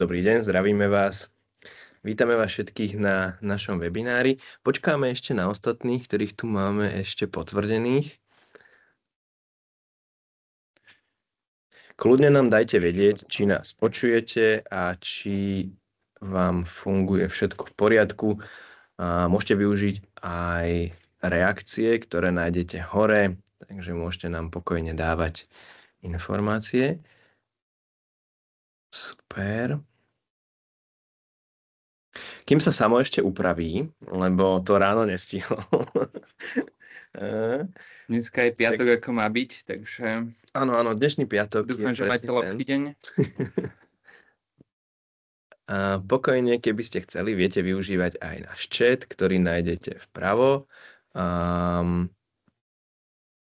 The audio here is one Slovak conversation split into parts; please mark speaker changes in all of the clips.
Speaker 1: Dobrý deň, zdravíme vás. Vítame vás všetkých na našom webinári. Počkáme ešte na ostatných, ktorých tu máme ešte potvrdených. Kľudne nám dajte vedieť, či nás počujete a či vám funguje všetko v poriadku. Môžete využiť aj reakcie, ktoré nájdete hore, takže môžete nám pokojne dávať informácie. Super. Kým sa Samo ešte upraví, lebo to ráno nestihol.
Speaker 2: Dneska je piatok, ako má byť, takže...
Speaker 1: Áno, dnešný piatok.
Speaker 2: Dúfam, že máte lepší deň.
Speaker 1: A pokojne, keby ste chceli, viete využívať aj náš chat, ktorý nájdete vpravo.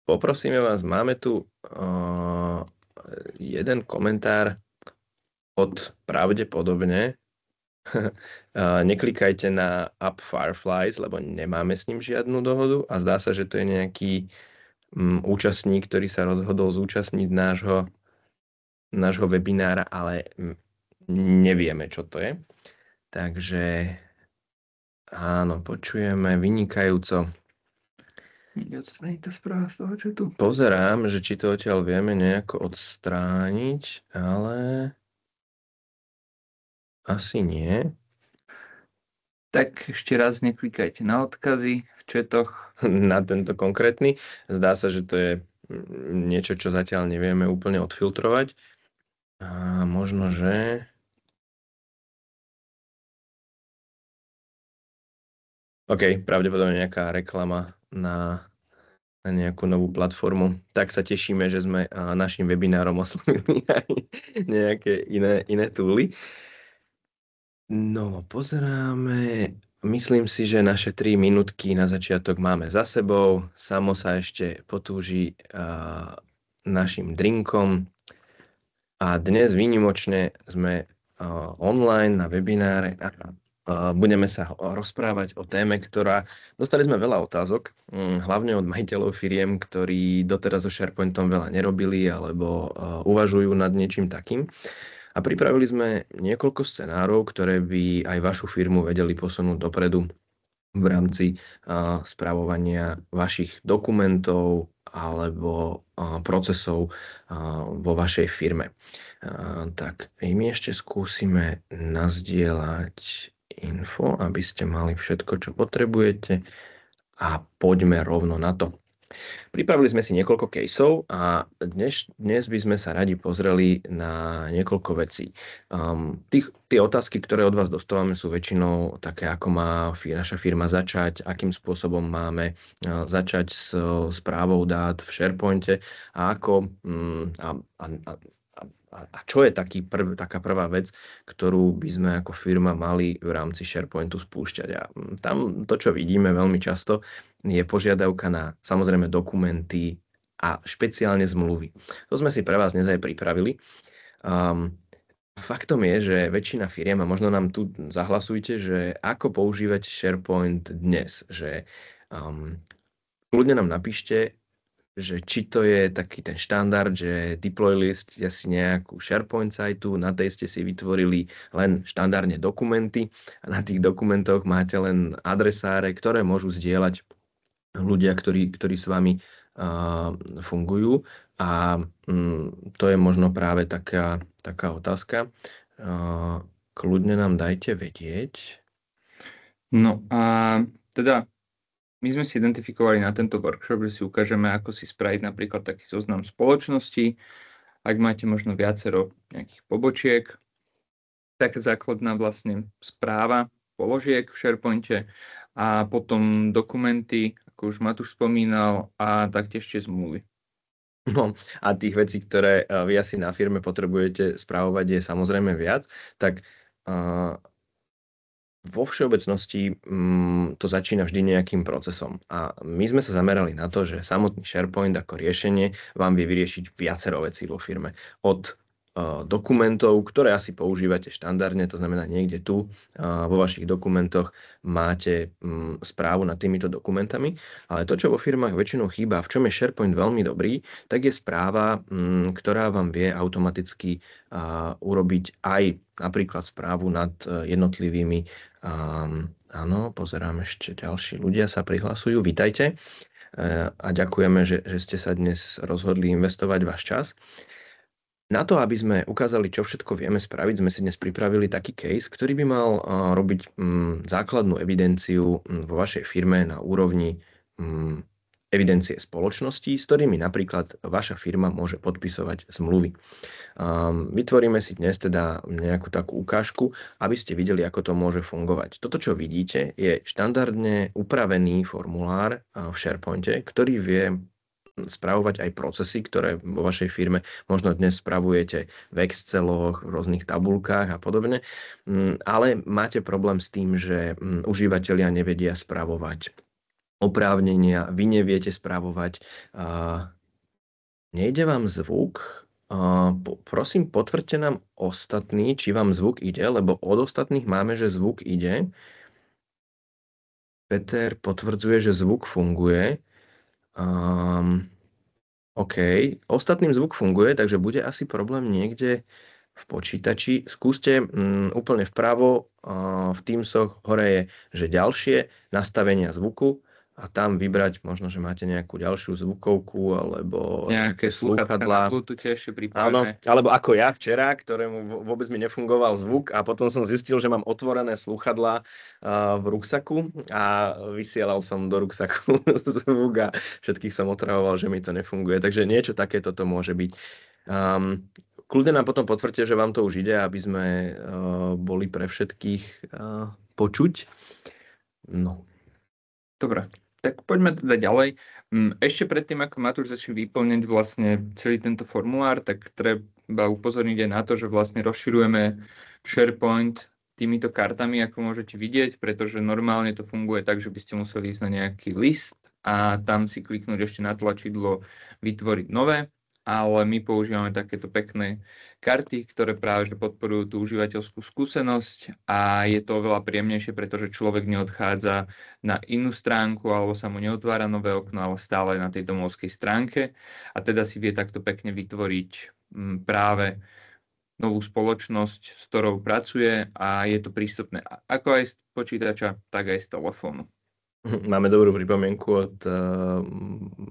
Speaker 1: Poprosíme vás, máme tu jeden komentár od pravdepodobne. Neklikajte na Up Fireflies, lebo nemáme s ním žiadnu dohodu a zdá sa, že to je nejaký účastník, ktorý sa rozhodol zúčastniť nášho webinára, ale nevieme, čo to je. Takže áno, počujeme vynikajúco.
Speaker 2: Odstrániť to správa z toho chatu.
Speaker 1: Pozerám, že či to odtiaľ vieme nejako odstrániť, ale asi nie.
Speaker 2: Tak ešte raz neklikajte na odkazy v chatoch.
Speaker 1: Na tento konkrétny. Zdá sa, že to je niečo, čo zatiaľ nevieme úplne odfiltrovať. A možno, že... OK, pravdepodobne nejaká reklama na nejakú novú platformu. Tak sa tešíme, že sme našim webinárom oslovili aj nejaké iné túly. No, pozeráme. Myslím si, že naše 3 minútky na začiatok máme za sebou. Samo sa ešte potúži našim drinkom. A dnes výnimočne sme online na webináre a budeme sa rozprávať o téme, ktorá... Dostali sme veľa otázok, hlavne od majiteľov firiem, ktorí doteraz so SharePointom veľa nerobili alebo uvažujú nad niečím takým. A pripravili sme niekoľko scenárov, ktoré by aj vašu firmu vedeli posunúť dopredu v rámci spravovania vašich dokumentov alebo procesov vo vašej firme. Tak my ešte skúsime nazdieľať info, aby ste mali všetko, čo potrebujete a poďme rovno na to. Pripravili sme si niekoľko caseov a dnes by sme sa radi pozreli na niekoľko vecí. Tie otázky, ktoré od vás dostávame, sú väčšinou také, ako má naša firma začať, akým spôsobom máme začať s správou dát v SharePointe a ako a čo je taká prvá vec, ktorú by sme ako firma mali v rámci SharePointu spúšťať. A tam to, čo vidíme veľmi často, je požiadavka na samozrejme dokumenty a špeciálne zmluvy. To sme si pre vás dnes aj pripravili. Faktom je, že väčšina firiem, a možno nám tu zahlasujte, že ako používať SharePoint dnes. Že ľudia nám napíšte, že či to je taký ten štandard, že deployli ste si nejakú SharePoint sajtu, na tej ste si vytvorili len štandardne dokumenty a na tých dokumentoch máte len adresáre, ktoré môžu zdieľať ľudia, ktorí s vami fungujú. A to je možno práve taká otázka. Kľudne nám dajte vedieť.
Speaker 2: No a teda my sme si identifikovali na tento workshop, že si ukážeme, ako si spraviť napríklad taký zoznam spoločností. Ak máte možno viacero nejakých pobočiek, tak základná vlastne správa položiek v SharePointe a potom dokumenty, ako už Matúš spomínal, a taktiež zmluvy.
Speaker 1: No a tých vecí, ktoré vy asi na firme potrebujete správovať, je samozrejme viac, tak vo všeobecnosti to začína vždy nejakým procesom. A my sme sa zamerali na to, že samotný SharePoint ako riešenie vám vie vyriešiť viacero vecí vo firme. Od dokumentov, ktoré asi používate štandardne, to znamená niekde tu vo vašich dokumentoch máte správu nad týmito dokumentami, ale to, čo vo firmách väčšinou chýba, v čom je SharePoint veľmi dobrý, tak je správa, ktorá vám vie automaticky urobiť aj napríklad správu nad jednotlivými. Áno, pozerám, ešte ďalší ľudia sa prihlasujú. Vítajte a ďakujeme, že ste sa dnes rozhodli investovať váš čas. Na to, aby sme ukázali, čo všetko vieme spraviť, sme si dnes pripravili taký case, ktorý by mal robiť základnú evidenciu vo vašej firme na úrovni evidencie spoločností, s ktorými napríklad vaša firma môže podpisovať zmluvy. Vytvoríme si dnes teda nejakú takú ukážku, aby ste videli, ako to môže fungovať. Toto, čo vidíte, je štandardne upravený formulár v SharePointe, ktorý vie spravovať aj procesy, ktoré vo vašej firme možno dnes spravujete v Exceloch, v rôznych tabulkách a podobne, ale máte problém s tým, že užívateľia nevedia spravovať oprávnenia, vy neviete spravovať. Nejde vám zvuk? Prosím, potvrďte nám ostatní, či vám zvuk ide, lebo od ostatných máme, že zvuk ide. Peter potvrdzuje, že zvuk funguje. OK, ostatným zvuk funguje, takže bude asi problém niekde v počítači. Skúste úplne vpravo v Teamsoch, hore je, že ďalšie nastavenia zvuku a tam vybrať, možno, že máte nejakú ďalšiu zvukovku alebo
Speaker 2: nejaké slúchadlá.
Speaker 1: Áno, alebo ako ja včera, ktorému vôbec mi nefungoval zvuk a potom som zistil, že mám otvorené slúchadlá v ruksaku a vysielal som do ruksaku zvuk a všetkých som otravoval, že mi to nefunguje. Takže niečo takéto to môže byť. Kľudne nám potom potvrďte, že vám to už ide, aby sme boli pre všetkých počuť. No.
Speaker 2: Dobre, tak poďme teda ďalej. Ešte predtým, ako Matúš začne vyplňať vlastne celý tento formulár, tak treba upozorniť aj na to, že vlastne rozširujeme SharePoint týmito kartami, ako môžete vidieť, pretože normálne to funguje tak, že by ste museli ísť na nejaký list a tam si kliknúť ešte na tlačidlo vytvoriť nové, ale my používame takéto pekné karty, ktoré práve že podporujú tú užívateľskú skúsenosť a je to oveľa príjemnejšie, pretože človek neodchádza na inú stránku alebo sa mu neotvára nové okno, ale stále na tej domovskej stránke a teda si vie takto pekne vytvoriť práve novú spoločnosť, s ktorou pracuje a je to prístupné ako aj z počítača, tak aj z telefónu.
Speaker 1: Máme dobrú pripomienku od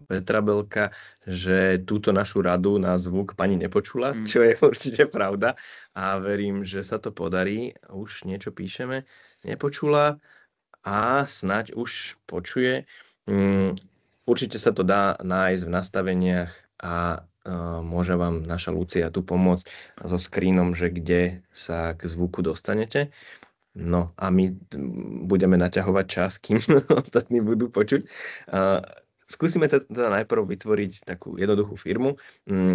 Speaker 1: Petra Belka, že túto našu radu na zvuk pani nepočula, čo je určite pravda a verím, že sa to podarí. Už niečo píšeme, nepočula a snáď už počuje. Určite sa to dá nájsť v nastaveniach a môže vám naša Lucia tu pomôcť so screenom, že kde sa k zvuku dostanete. No a my budeme naťahovať čas, kým ostatní budú počuť. Skúsime teda najprv vytvoriť takú jednoduchú firmu.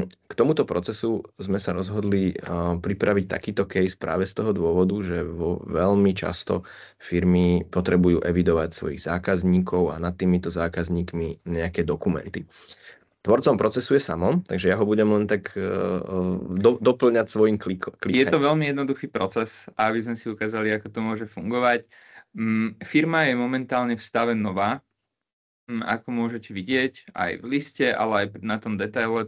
Speaker 1: K tomuto procesu sme sa rozhodli pripraviť takýto case práve z toho dôvodu, že veľmi často firmy potrebujú evidovať svojich zákazníkov a nad týmito zákazníkmi nejaké dokumenty. Tvorcom procesu je Samo, takže ja ho budem len tak doplňať svojim klikom.
Speaker 2: Je to veľmi jednoduchý proces, aby sme si ukázali, ako to môže fungovať. Firma je momentálne v stave nová, ako môžete vidieť aj v liste, ale aj na tom detaile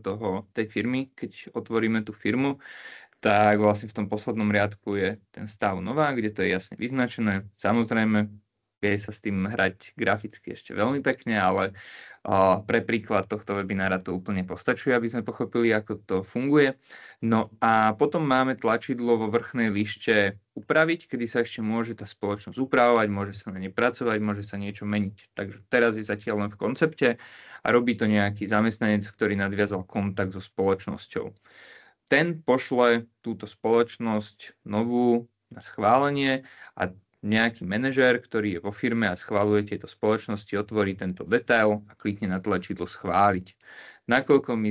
Speaker 2: tej firmy, keď otvoríme tú firmu, tak vlastne v tom poslednom riadku je ten stav nová, kde to je jasne vyznačené. Samozrejme, vie sa s tým hrať graficky ešte veľmi pekne, ale pre príklad tohto webinára to úplne postačuje, aby sme pochopili, ako to funguje. No a potom máme tlačidlo vo vrchnej lište upraviť, kedy sa ešte môže tá spoločnosť upravovať, môže sa na nej pracovať, môže sa niečo meniť. Takže teraz je zatiaľ len v koncepte a robí to nejaký zamestnanec, ktorý nadviazal kontakt so spoločnosťou. Ten pošle túto spoločnosť novú na schválenie a nejaký manažér, ktorý je vo firme a schvaľuje tieto spoločnosti, otvorí tento detail a klikne na tlačidlo schváliť. Nakoľko my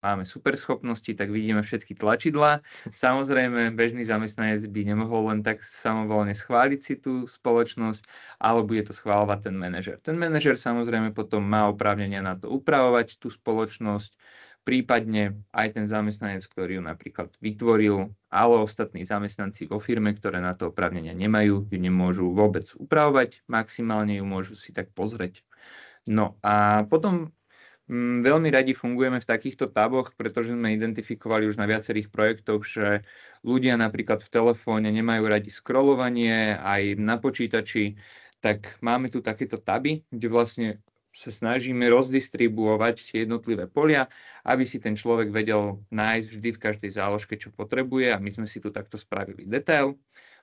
Speaker 2: máme super schopnosti, tak vidíme všetky tlačidlá. Samozrejme, bežný zamestnanec by nemohol len tak samovolne schváliť si tú spoločnosť, ale bude to schváľovať ten manažér. Ten manažér samozrejme potom má oprávnenia na to upravovať tú spoločnosť, prípadne aj ten zamestnanec, ktorý ju napríklad vytvoril, ale ostatní zamestnanci vo firme, ktoré na to oprávnenia nemajú, ju nemôžu vôbec upravovať, maximálne ju môžu si tak pozrieť. No a potom veľmi radi fungujeme v takýchto taboch, pretože sme identifikovali už na viacerých projektoch, že ľudia napríklad v telefóne nemajú radi scrollovanie, aj na počítači, tak máme tu takéto taby, kde vlastne sa snažíme rozdistribuovať tie jednotlivé polia, aby si ten človek vedel nájsť vždy v každej záložke, čo potrebuje, a my sme si tu takto spravili detail.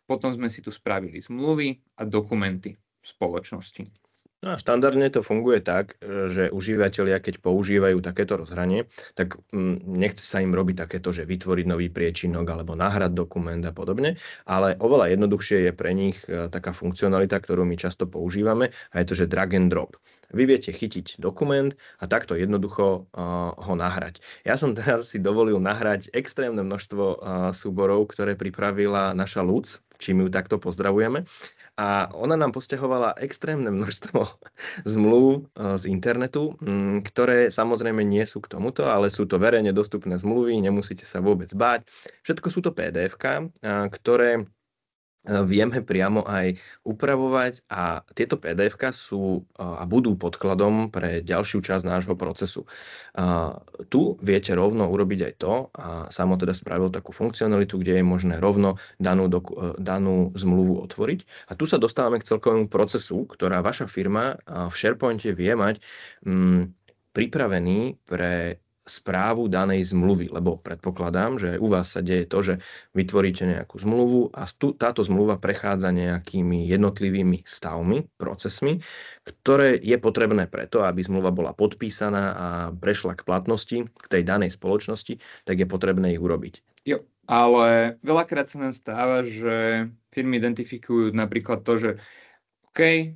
Speaker 2: Potom sme si tu spravili zmluvy a dokumenty spoločnosti.
Speaker 1: No a štandardne to funguje tak, že užívateľia, keď používajú takéto rozhranie, tak nechce sa im robiť takéto, že vytvoriť nový priečinok alebo nahrať dokument a podobne, ale oveľa jednoduchšie je pre nich taká funkcionalita, ktorú my často používame, a je to, že drag and drop. Vy viete chytiť dokument a takto jednoducho ho nahrať. Ja som teraz si dovolil nahrať extrémne množstvo súborov, ktoré pripravila naša Luc, čím ju takto pozdravujeme. A ona nám posťahovala extrémne množstvo zmluv z internetu, ktoré samozrejme nie sú k tomuto, ale sú to verejne dostupné zmluvy, nemusíte sa vôbec báť. Všetko sú to PDF-ka, ktoré vieme priamo aj upravovať, a tieto PDF-ka sú a budú podkladom pre ďalšiu časť nášho procesu. Tu viete rovno urobiť aj to, a Samo teda spravil takú funkcionalitu, kde je možné rovno danú zmluvu otvoriť. A tu sa dostávame k celkovému procesu, ktorá vaša firma v SharePointe vie mať pripravený pre správu danej zmluvy, lebo predpokladám, že u vás sa deje to, že vytvoríte nejakú zmluvu a táto zmluva prechádza nejakými jednotlivými stavmi, procesmi, ktoré je potrebné preto, aby zmluva bola podpísaná a prešla k platnosti, k tej danej spoločnosti, tak je potrebné ich urobiť.
Speaker 2: Jo, ale veľakrát sa nám stáva, že firmy identifikujú napríklad to, že OK,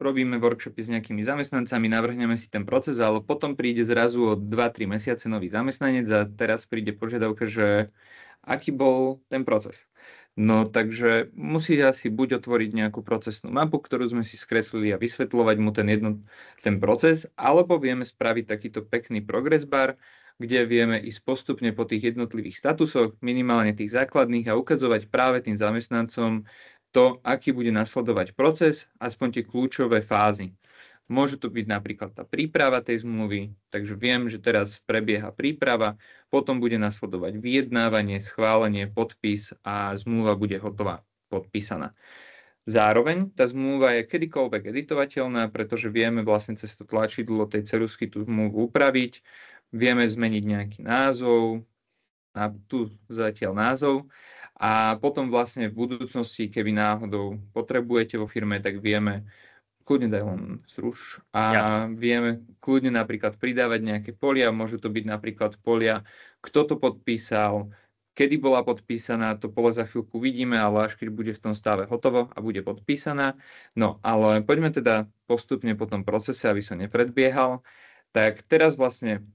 Speaker 2: robíme workshopy s nejakými zamestnancami, navrhneme si ten proces, ale potom príde zrazu o 2-3 mesiace nový zamestnanec a teraz príde požiadavka, že aký bol ten proces. No takže musí asi buď otvoriť nejakú procesnú mapu, ktorú sme si skreslili, a vysvetľovať mu ten proces, alebo vieme spraviť takýto pekný progress bar, kde vieme ísť postupne po tých jednotlivých statusoch, minimálne tých základných, a ukazovať práve tým zamestnancom to, aký bude nasledovať proces, aspoň tie kľúčové fázy. Môže to byť napríklad tá príprava tej zmluvy, takže viem, že teraz prebieha príprava, potom bude nasledovať vyjednávanie, schválenie, podpis a zmluva bude hotová, podpísaná. Zároveň tá zmluva je kedykoľvek editovateľná, pretože vieme vlastne cez to tlačidlo tej ceruzky tú zmluvu upraviť, vieme zmeniť nejaký názov, a tu zatiaľ názov, a potom vlastne v budúcnosti, keby náhodou potrebujete vo firme, tak vieme kľudne daj len zruš a vieme kľudne napríklad pridávať nejaké polia. Môžu to byť napríklad polia, kto to podpísal, kedy bola podpísaná, to pole za chvíľku vidíme, ale až keď bude v tom stave hotovo a bude podpísaná. No ale poďme teda postupne po tom procese, aby som nepredbiehal. Tak teraz vlastne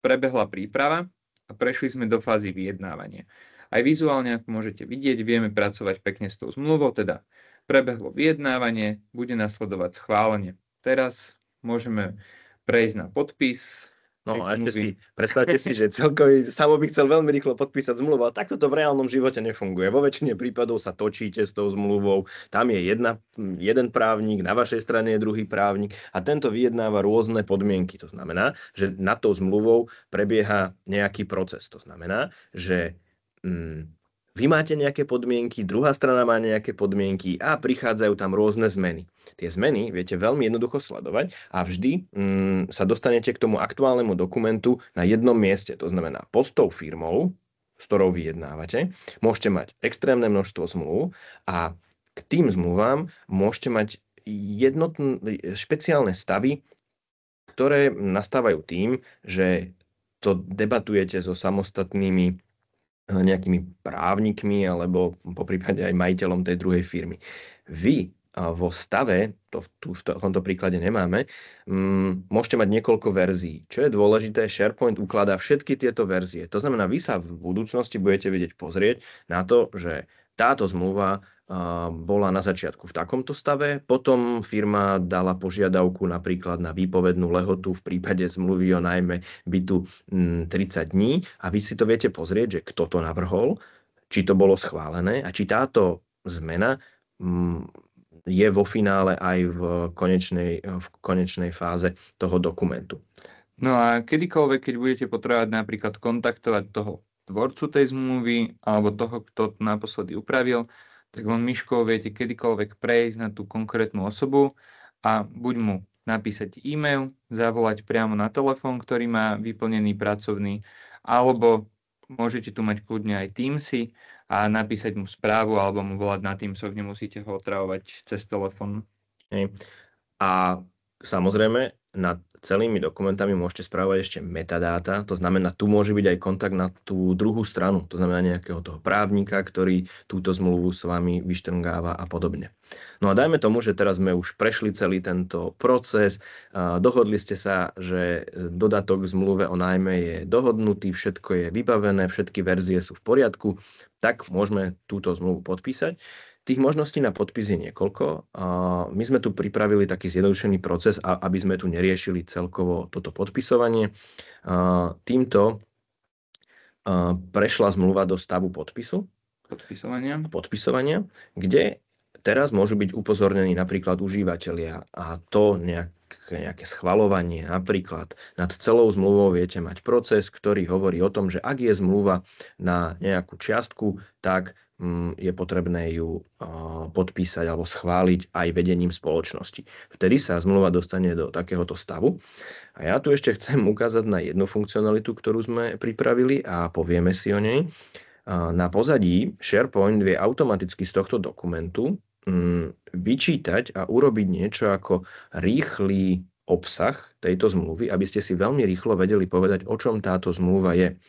Speaker 2: prebehla príprava a prešli sme do fázy vyjednávania. Aj vizuálne, ako môžete vidieť, vieme pracovať pekne s tou zmluvou, teda prebehlo vyjednávanie, bude nasledovať schválenie. Teraz môžeme prejsť na podpis.
Speaker 1: No a ešte si, predstavte si, že celkový Samo by chcel veľmi rýchlo podpísať zmluvu, ale takto to v reálnom živote nefunguje. Vo väčšine prípadov sa točíte s tou zmluvou, tam je jeden právnik, na vašej strane je druhý právnik a tento vyjednáva rôzne podmienky. To znamená, že nad tou zmluvou prebieha nejaký proces. To znamená, že vy máte nejaké podmienky, druhá strana má nejaké podmienky a prichádzajú tam rôzne zmeny. Tie zmeny viete veľmi jednoducho sledovať a vždy sa dostanete k tomu aktuálnemu dokumentu na jednom mieste. To znamená, pod tou firmou, s ktorou vyjednávate, môžete mať extrémne množstvo zmluv a k tým zmluvám môžete mať špeciálne stavy, ktoré nastávajú tým, že to debatujete so samostatnými nejakými právnikmi alebo poprípade aj majiteľom tej druhej firmy. Vy vo stave, to v tomto príklade nemáme, môžete mať niekoľko verzií. Čo je dôležité, SharePoint ukladá všetky tieto verzie. To znamená, vy sa v budúcnosti budete vedieť pozrieť na to, že táto zmluva bola na začiatku v takomto stave, potom firma dala požiadavku napríklad na výpovednú lehotu v prípade zmluvy o nájme bytu 30 dní a vy si to viete pozrieť, že kto to navrhol, či to bolo schválené a či táto zmena je vo finále aj v konečnej fáze toho dokumentu.
Speaker 2: No a kedykoľvek, keď budete potrebovať napríklad kontaktovať toho tvorcu tej zmluvy alebo toho, kto to naposledy upravil, tak len myškou viete kedykoľvek prejsť na tú konkrétnu osobu a buď mu napísať e-mail, zavolať priamo na telefón, ktorý má vyplnený pracovný, alebo môžete tu mať kľudne aj Teamsy a napísať mu správu alebo mu volať na Teamsoch, nemusíte ho otravovať cez telefón.
Speaker 1: A samozrejme, nad celými dokumentami môžete správať ešte metadáta, to znamená, tu môže byť aj kontakt na tú druhú stranu, to znamená nejakého toho právnika, ktorý túto zmluvu s vami vyštrngáva a podobne. No a dajme tomu, že teraz sme už prešli celý tento proces, dohodli ste sa, že dodatok k zmluve o nájme je dohodnutý, všetko je vybavené, všetky verzie sú v poriadku, tak môžeme túto zmluvu podpísať. Tých možností na podpis je niekoľko. My sme tu pripravili taký zjednodušený proces, aby sme tu neriešili celkovo toto podpisovanie. Týmto prešla zmluva do stavu podpisovania, kde teraz môžu byť upozornení napríklad užívateľia a to nejaké schvaľovanie. Napríklad nad celou zmluvou viete mať proces, ktorý hovorí o tom, že ak je zmluva na nejakú čiastku, tak je potrebné ju podpísať alebo schváliť aj vedením spoločnosti. Vtedy sa zmluva dostane do takéhoto stavu. A ja tu ešte chcem ukázať na jednu funkcionalitu, ktorú sme pripravili a povieme si o nej. Na pozadí SharePoint vie automaticky z tohto dokumentu vyčítať a urobiť niečo ako rýchly obsah tejto zmluvy, aby ste si veľmi rýchlo vedeli povedať, o čom táto zmluva je.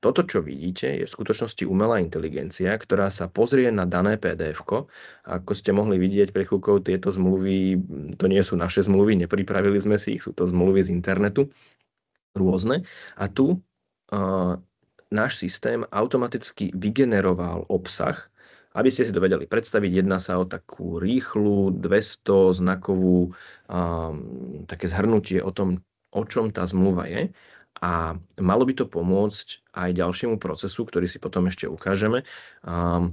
Speaker 1: Toto, čo vidíte, je v skutočnosti umelá inteligencia, ktorá sa pozrie na dané PDF-ko. Ako ste mohli vidieť pre chvíľkou, tieto zmluvy, to nie sú naše zmluvy, nepripravili sme si ich, sú to zmluvy z internetu, rôzne. A tu náš systém automaticky vygeneroval obsah, aby ste si to vedeli predstaviť. Jedná sa o takú rýchlu 200-znakovú také zhrnutie o tom, o čom tá zmluva je. A malo by to pomôcť aj ďalšiemu procesu, ktorý si potom ešte ukážeme.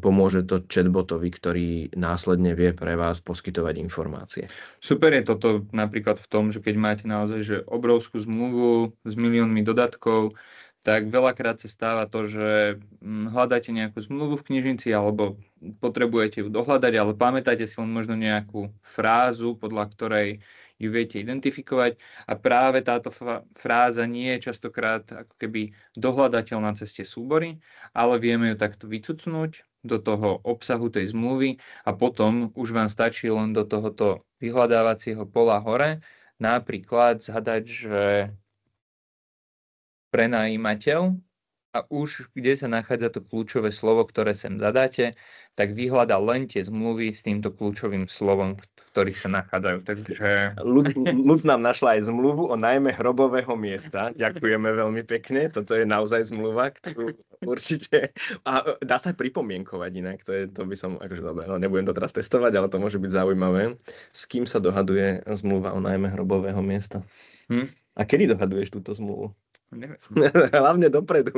Speaker 1: Pomôže to chatbotovi, ktorý následne vie pre vás poskytovať informácie.
Speaker 2: Super je toto napríklad v tom, že keď máte naozaj že obrovskú zmluvu s miliónmi dodatkov, tak veľakrát sa stáva to, že hľadáte nejakú zmluvu v knižnici alebo potrebujete ju dohľadať, ale pamätáte si len možno nejakú frázu, podľa ktorej ju viete identifikovať a práve táto fráza nie je častokrát ako keby dohľadateľná cez tie súbory, ale vieme ju takto vycucnúť do toho obsahu tej zmluvy a potom už vám stačí len do tohoto vyhľadávacieho pola hore napríklad zadať, že prenajímateľ a už kde sa nachádza to kľúčové slovo, ktoré sem zadáte, tak vyhľadá len tie zmluvy s týmto kľúčovým slovom, ktorých sa nachádzajú. Takže...
Speaker 1: Luz nám našla aj zmluvu o nájme hrobového miesta. Ďakujeme veľmi pekne. Toto je naozaj zmluva, ktorú určite... A dá sa pripomienkovať inak. To by som... Akože dobre, no nebudem to teraz testovať, ale to môže byť zaujímavé. S kým sa dohaduje zmluva o nájme hrobového miesta? A kedy dohaduješ túto zmluvu?
Speaker 2: Neviem.
Speaker 1: Hlavne dopredu.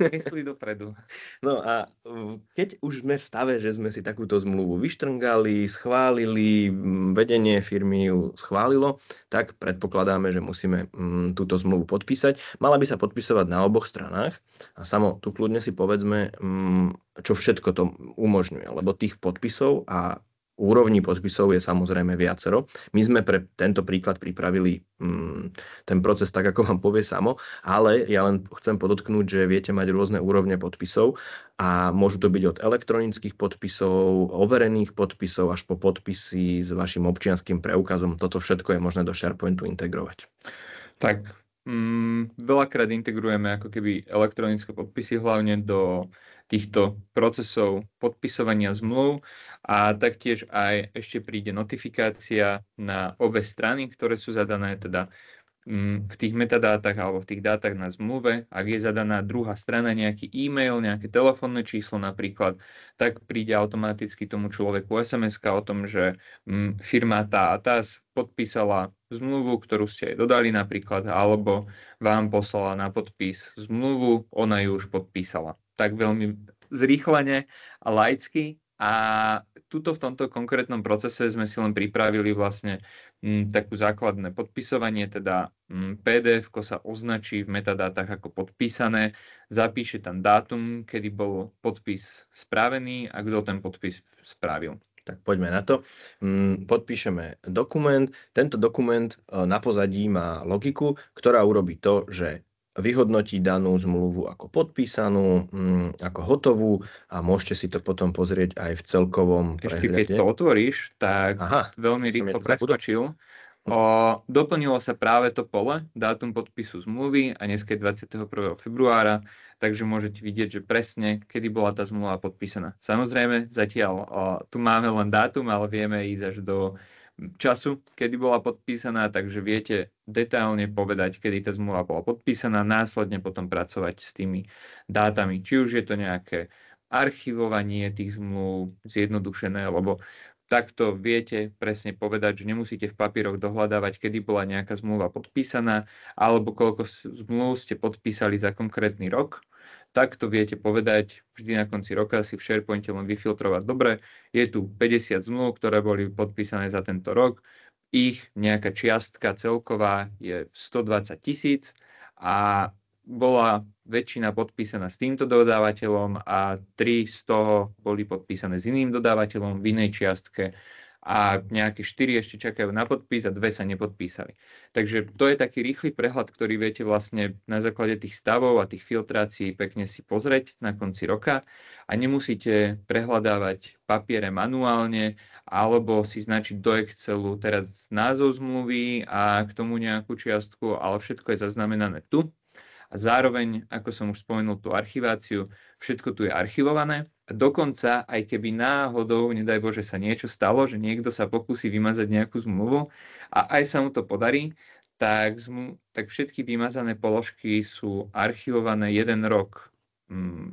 Speaker 2: Myslí dopredu.
Speaker 1: No a keď už sme v stave, že sme si takúto zmluvu vyštrngali, schválili, vedenie firmy ju schválilo, tak predpokladáme, že musíme túto zmluvu podpísať. Mala by sa podpisovať na oboch stranách a samo tu kľudne si povedzme, čo všetko to umožňuje, lebo tých podpisov a úrovní podpisov je samozrejme viacero. My sme pre tento príklad pripravili ten proces tak, ako vám povie samo, ale ja len chcem podotknúť, že viete mať rôzne úrovne podpisov a môžu to byť od elektronických podpisov, overených podpisov až po podpisy s vašim občianskym preukazom. Toto všetko je možné do SharePointu integrovať.
Speaker 2: Tak, veľakrát integrujeme ako keby elektronické podpisy hlavne do týchto procesov podpisovania zmluv a taktiež aj ešte príde notifikácia na obe strany, ktoré sú zadané, teda v tých metadátach alebo v tých dátach na zmluve, ak je zadaná druhá strana, nejaký e-mail, nejaké telefónne číslo napríklad, tak príde automaticky tomu človeku SMS-ka o tom, že firma tá a tá podpísala zmluvu, ktorú ste jej dodali napríklad, alebo vám poslala na podpis zmluvu, ona ju už podpísala. Tak veľmi zrýchlene a laicky. A tuto v tomto konkrétnom procese sme si len pripravili vlastne takú základné podpisovanie, teda PDF-ko sa označí v metadátach ako podpísané, zapíše tam dátum, kedy bol podpis spravený a kto ten podpis spravil.
Speaker 1: Tak poďme na to. Podpíšeme dokument. Tento dokument na pozadí má logiku, ktorá urobí to, že vyhodnotí danú zmluvu ako podpísanú, ako hotovú a môžete si to potom pozrieť aj v celkovom prehľade.
Speaker 2: Keď to otvoríš, tak veľmi rýchlo preskočil. Doplnilo sa práve to pole, dátum podpisu zmluvy a dneska je 21. februára, takže môžete vidieť, že presne, kedy bola tá zmluva podpísaná. Samozrejme, zatiaľ tu máme len dátum, ale vieme ísť až do času, kedy bola podpísaná, takže viete detailne povedať, kedy tá zmluva bola podpísaná, následne potom pracovať s tými dátami. Či už je to nejaké archivovanie tých zmluv zjednodušené, lebo takto viete presne povedať, že nemusíte v papieroch dohľadávať, kedy bola nejaká zmluva podpísaná, alebo koľko zmluv ste podpísali za konkrétny rok. Takto viete povedať vždy na konci roka si v SharePointe len vyfiltrovať. Dobre, je tu 50 zmluv, ktoré boli podpísané za tento rok. Ich nejaká čiastka celková je 120 000 a bola väčšina podpísaná s týmto dodávateľom a 3 z toho boli podpísané s iným dodávateľom v inej čiastke a nejaké 4 ešte čakajú na podpis a 2 sa nepodpísali. Takže to je taký rýchly prehľad, ktorý viete vlastne na základe tých stavov a tých filtrácií pekne si pozrieť na konci roka a nemusíte prehľadávať papiere manuálne alebo si značiť do Excelu teraz názov zmluvy a k tomu nejakú čiastku, ale všetko je zaznamenané tu. A zároveň, ako som už spomenul, tú archiváciu, všetko tu je archivované. A dokonca, aj keby náhodou, nedaj Bože, sa niečo stalo, že niekto sa pokúsi vymazať nejakú zmluvu a aj sa mu to podarí, tak všetky vymazané položky sú archivované 1 rok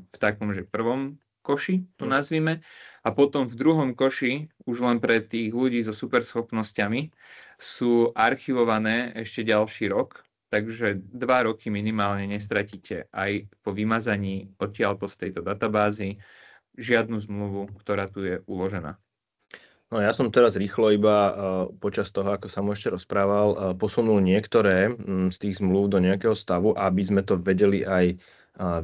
Speaker 2: v takom, že prvom koši, to nazvime, a potom v druhom koši, už len pre tých ľudí so superschopnosťami, sú archivované ešte ďalší rok. Takže 2 roky minimálne nestratíte aj po vymazaní odtiaľto z tejto databázy žiadnu zmluvu, ktorá tu je uložená.
Speaker 1: No ja som teraz rýchlo iba počas toho, ako som ešte rozprával, posunul niektoré z tých zmluv do nejakého stavu, aby sme to vedeli aj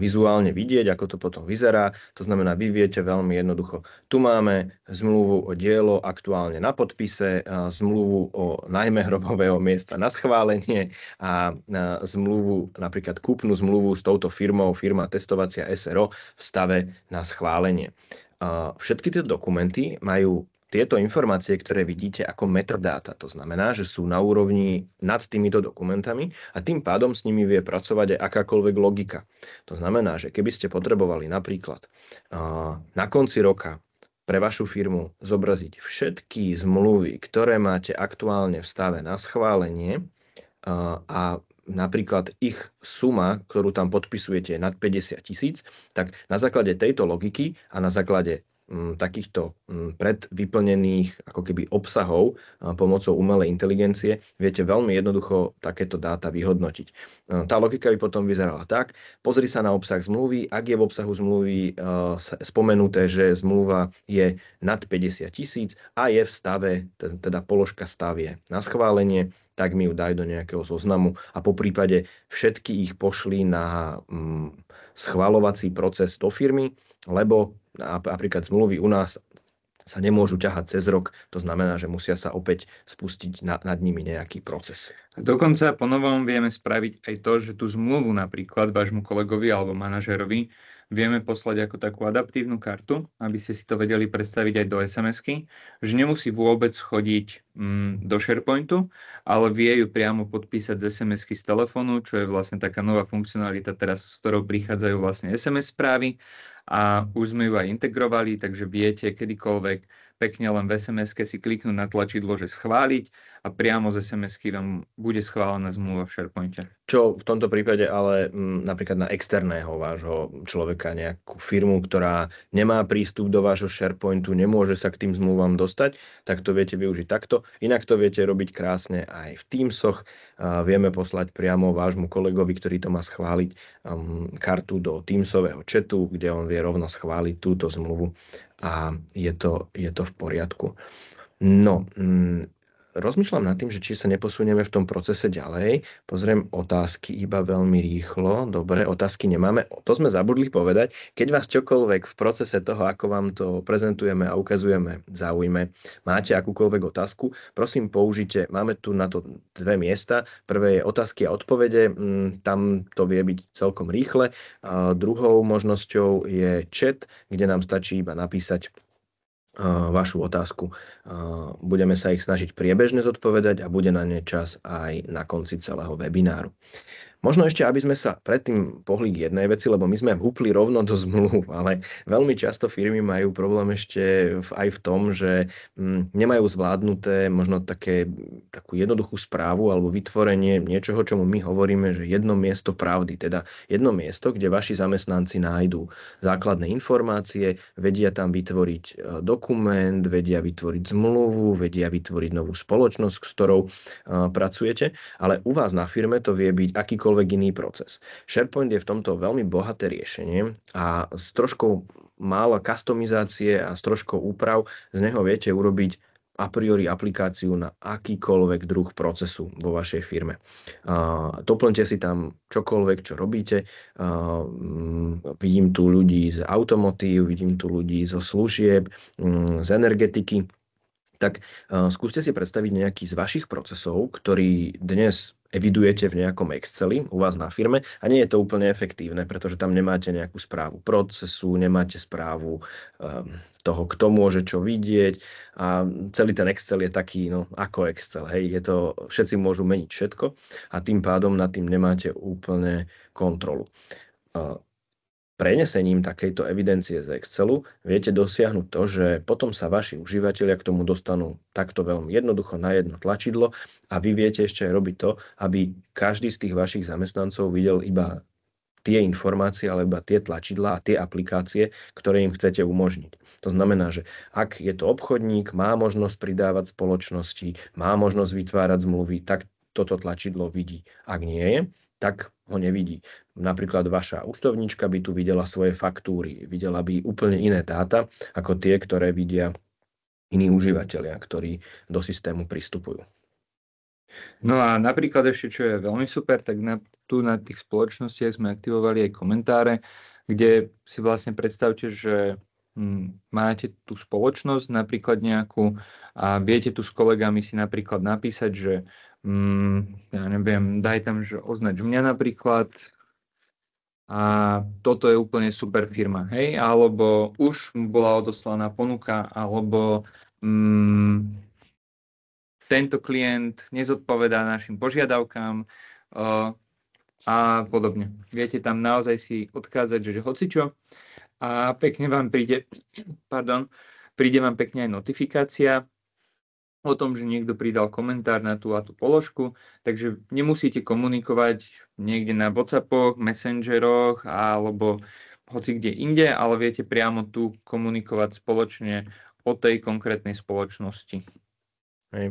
Speaker 1: vizuálne vidieť, ako to potom vyzerá. To znamená, vy viete veľmi jednoducho. Tu máme zmluvu o dielo aktuálne na podpise, zmluvu o najmä hrobového miesta na schválenie a zmluvu, napríklad kúpnu zmluvu s touto firmou, firma testovacia SRO v stave na schválenie. Všetky tie dokumenty majú tieto informácie, ktoré vidíte ako metadáta, to znamená, že sú na úrovni nad týmito dokumentami a tým pádom s nimi vie pracovať aj akákoľvek logika. To znamená, že keby ste potrebovali napríklad na konci roka pre vašu firmu zobraziť všetky zmluvy, ktoré máte aktuálne v stave na schválenie a napríklad ich suma, ktorú tam podpisujete, je nad 50 000, tak na základe tejto logiky a na základe takýchto predvyplnených ako keby obsahov pomocou umelej inteligencie viete veľmi jednoducho takéto dáta vyhodnotiť. Tá logika by potom vyzerala tak, pozri sa na obsah zmluvy, ak je v obsahu zmluvy spomenuté, že zmluva je nad 50 000 a je v stave, teda položka stav je na schválenie, tak mi ju daj do nejakého zoznamu a po prípade všetky ich pošli na schvaľovací proces do firmy, lebo napríklad zmluvy u nás sa nemôžu ťahať cez rok, to znamená, že musia sa opäť spustiť nad nimi nejaký proces.
Speaker 2: Dokonca po novom vieme spraviť aj to, že tú zmluvu napríklad vášmu kolegovi alebo manažerovi vieme poslať ako takú adaptívnu kartu, aby ste si to vedeli predstaviť aj do SMS-ky, že nemusí vôbec chodiť do SharePointu, ale vie ju priamo podpísať z SMS-ky z telefónu, čo je vlastne taká nová funkcionalita teraz, s ktorou prichádzajú vlastne SMS správy a už sme ju aj integrovali, takže viete kedykoľvek pekne len v SMS-ke si kliknúť na tlačidlo, že schváliť a priamo z SMS-ky vám bude schválená zmluva v SharePointe.
Speaker 1: Čo v tomto prípade ale napríklad na externého vášho človeka, nejakú firmu, ktorá nemá prístup do vášho SharePointu, nemôže sa k tým zmluvám dostať, tak to viete využiť takto. Inak to viete robiť krásne aj v Teamsoch. Vieme poslať priamo vášmu kolegovi, ktorý to má schváliť, kartu do Teamsového chatu, kde on vie rovno schváliť túto zmluvu a je to v poriadku. No, rozmýšľam nad tým, že či sa neposunieme v tom procese ďalej. Pozriem otázky iba veľmi rýchlo. Dobre, otázky nemáme. To sme zabudli povedať. Keď vás čokoľvek v procese toho, ako vám to prezentujeme a ukazujeme, zaujme, máte akúkoľvek otázku, prosím použite, máme tu na to dve miesta. Prvé je otázky a odpovede, tam to vie byť celkom rýchle. A druhou možnosťou je chat, kde nám stačí iba napísať vašu otázku. Budeme sa ich snažiť priebežne zodpovedať a bude na ne čas aj na konci celého webináru. Možno ešte, aby sme sa predtým pohli k jednej veci, lebo my sme húpli rovno do zmluv, ale veľmi často firmy majú problém ešte aj v tom, že nemajú zvládnuté možno takú jednoduchú správu alebo vytvorenie niečoho, čomu my hovoríme, že jedno miesto pravdy, teda jedno miesto, kde vaši zamestnanci nájdú základné informácie, vedia tam vytvoriť dokument, vedia vytvoriť zmluvu, vedia vytvoriť novú spoločnosť, s ktorou pracujete, ale u vás na firme to vie byť akýkoľvek iný proces. SharePoint je v tomto veľmi bohaté riešenie a s troškou málo customizácie a s troškou úprav z neho viete urobiť a priori aplikáciu na akýkoľvek druh procesu vo vašej firme. Doplňte si tam čokoľvek, čo robíte. Vidím tu ľudí z automotív, vidím tu ľudí zo služieb, z energetiky. Tak skúste si predstaviť nejaký z vašich procesov, ktorý dnes evidujete v nejakom Exceli u vás na firme a nie je to úplne efektívne, pretože tam nemáte nejakú správu procesu, nemáte správu toho, kto môže čo vidieť a celý ten Excel je taký, ako Excel, hej, všetci môžu meniť všetko a tým pádom nad tým nemáte úplne kontrolu. Prenesením takejto evidencie z Excelu viete dosiahnuť to, že potom sa vaši užívateľia k tomu dostanú takto veľmi jednoducho na jedno tlačidlo a vy viete ešte aj robiť to, aby každý z tých vašich zamestnancov videl iba tie informácie alebo tie tlačidlá a tie aplikácie, ktoré im chcete umožniť. To znamená, že ak je to obchodník, má možnosť pridávať spoločnosti, má možnosť vytvárať zmluvy, tak toto tlačidlo vidí. Ak nie je, tak ho nevidí. Napríklad vaša účtovníčka by tu videla svoje faktúry, videla by úplne iné dáta, ako tie, ktoré vidia iní užívateľia, ktorí do systému pristupujú.
Speaker 2: No a napríklad ešte, čo je veľmi super, tak tu na tých spoločnostiach sme aktivovali aj komentáre, kde si vlastne predstavte, že máte tú spoločnosť napríklad nejakú a viete tu s kolegami si napríklad napísať, že ja neviem, daj tam, že označ mňa napríklad a toto je úplne super firma, hej, alebo už bola odoslaná ponuka, alebo tento klient nezodpovedá našim požiadavkám a podobne. Viete tam naozaj si odkázať, že hocičo a pekne vám príde vám pekne aj notifikácia o tom, že niekto pridal komentár na tú a tú položku, takže nemusíte komunikovať niekde na WhatsAppoch, Messengeroch alebo hoci kde inde, ale viete priamo tu komunikovať spoločne o tej konkrétnej spoločnosti.
Speaker 1: Hej.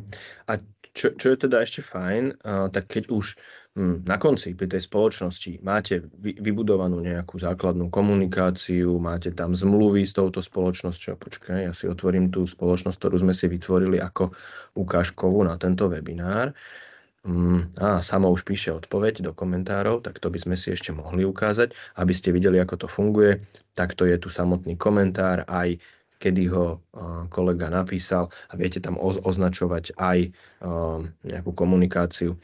Speaker 1: A čo je teda ešte fajn, tak keď už na konci pri tej spoločnosti máte vybudovanú nejakú základnú komunikáciu, máte tam zmluvy s touto spoločnosťou, počkaj, ja si otvorím tú spoločnosť, ktorú sme si vytvorili ako ukážkovú na tento webinár. Samo už píše odpoveď do komentárov, tak to by sme si ešte mohli ukázať, aby ste videli, ako to funguje. Takto je tu samotný komentár, aj kedy ho kolega napísal a viete tam označovať aj nejakú komunikáciu.